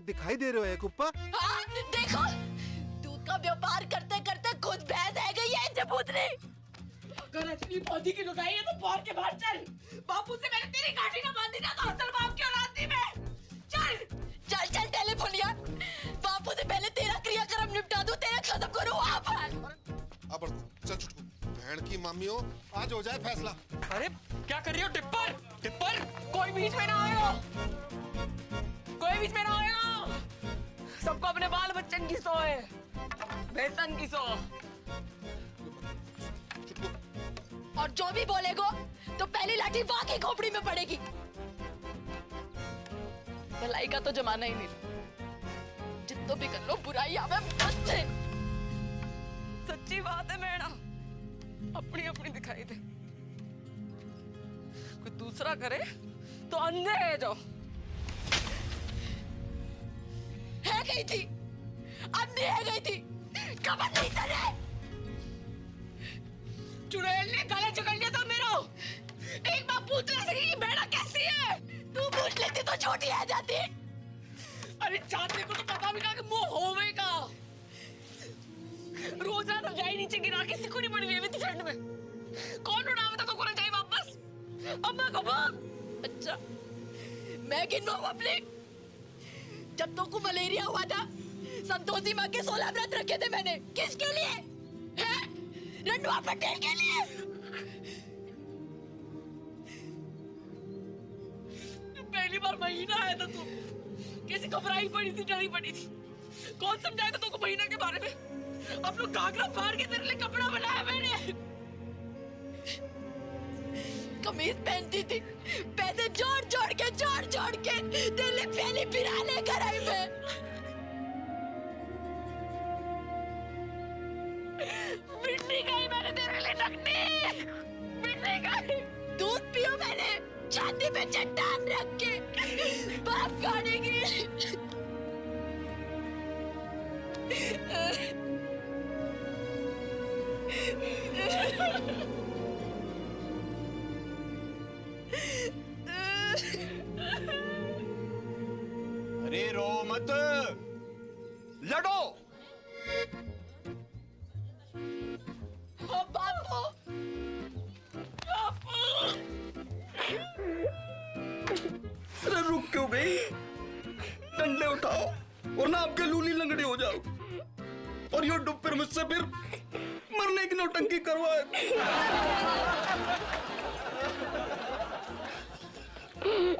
दिखाई दे रहे हो एक कुप्पा? हाँ, देखो दूध का व्यापार करते करते खुद भैंस है गई है जबूतनी। अगर असली पौधी की लुगाई है तो बाहर के बाहर चल। बापू से मैंने तेरी गाड़ी ना बांधी ना तो असल बाप की औलाद थी मैं। चल चल चल टेलीफोनिया, बापू से पहले तेरा क्रियाक्रम निपटा दूं, तेरा खत्म करूं वहाँ पर। अब चल छुटकू, बहन की मम्मी हो, आज हो जाए फैसला। अरे क्या कर रही हो टिप्पर? टिप्पर कोई बीच में ना आएगा, कोई बीच में ना आएगा। सबको अपने बाल बच्चन की सो है, बेसन की सो। और जो भी बोलेगो तो पहली लाठी वहां की खोपड़ी में पड़ेगी। भलाई का तो जमाना ही नहीं, जितना भी कर लो बुराई आवे बस से। सच्ची बात है मैडम, अपनी अपनी दिखाई दे, कोई दूसरा करे तो अंधे है जो है गई थी, अंधी है गई थी, कबर नहीं तले। चुड़ैल ने गले जकड़ लिया था मेरा। एक बार पूछ ले सकी कि बेड़ा कैसी है। तू पूछ लेती तो छोटी आ जाती। अरे चाहते को तो पता भी ना कि मुंह होवेगा। रोज रात रजाई नीचे गिरा के सिकुड़ी पड़ी हुई थी ठंड में। कौन उड़ावे था तो को रजाई वापस? अम्मा को बोल। अच्छा मैं गिनवाऊं अपने? जब तो को मलेरिया हुआ था, संतोषी माँ के 16 व्रत रखे थे मैंने। किसके लिए? हैं? रंडवा पटेल के लिए। पहली बार महीना आया था तू, कैसी घबराई पड़ी थी, डरी पड़ी थी। कौन समझाएगा तुमको महीना के बारे में? अब लोग घाघरा फाड़ के तेरे लिए कपड़ा बनाया मैंने। कमीज पहनती थी, पैसे जोड़ जोड़ के तेरे लिए पहली बिरा लेकर आई मैं। शक्ति मिलने का दूध पियो मैंने छाती पे चट्टान रख के बाप खाने की। अरे रो मत, लड़ो। बापू अरे रुक क्यों गई? डंडे उठाओ वरना आपके लूली लंगड़ी हो जाओ, और यो डुब फिर मुझसे फिर मरने की नौटंकी करवाए।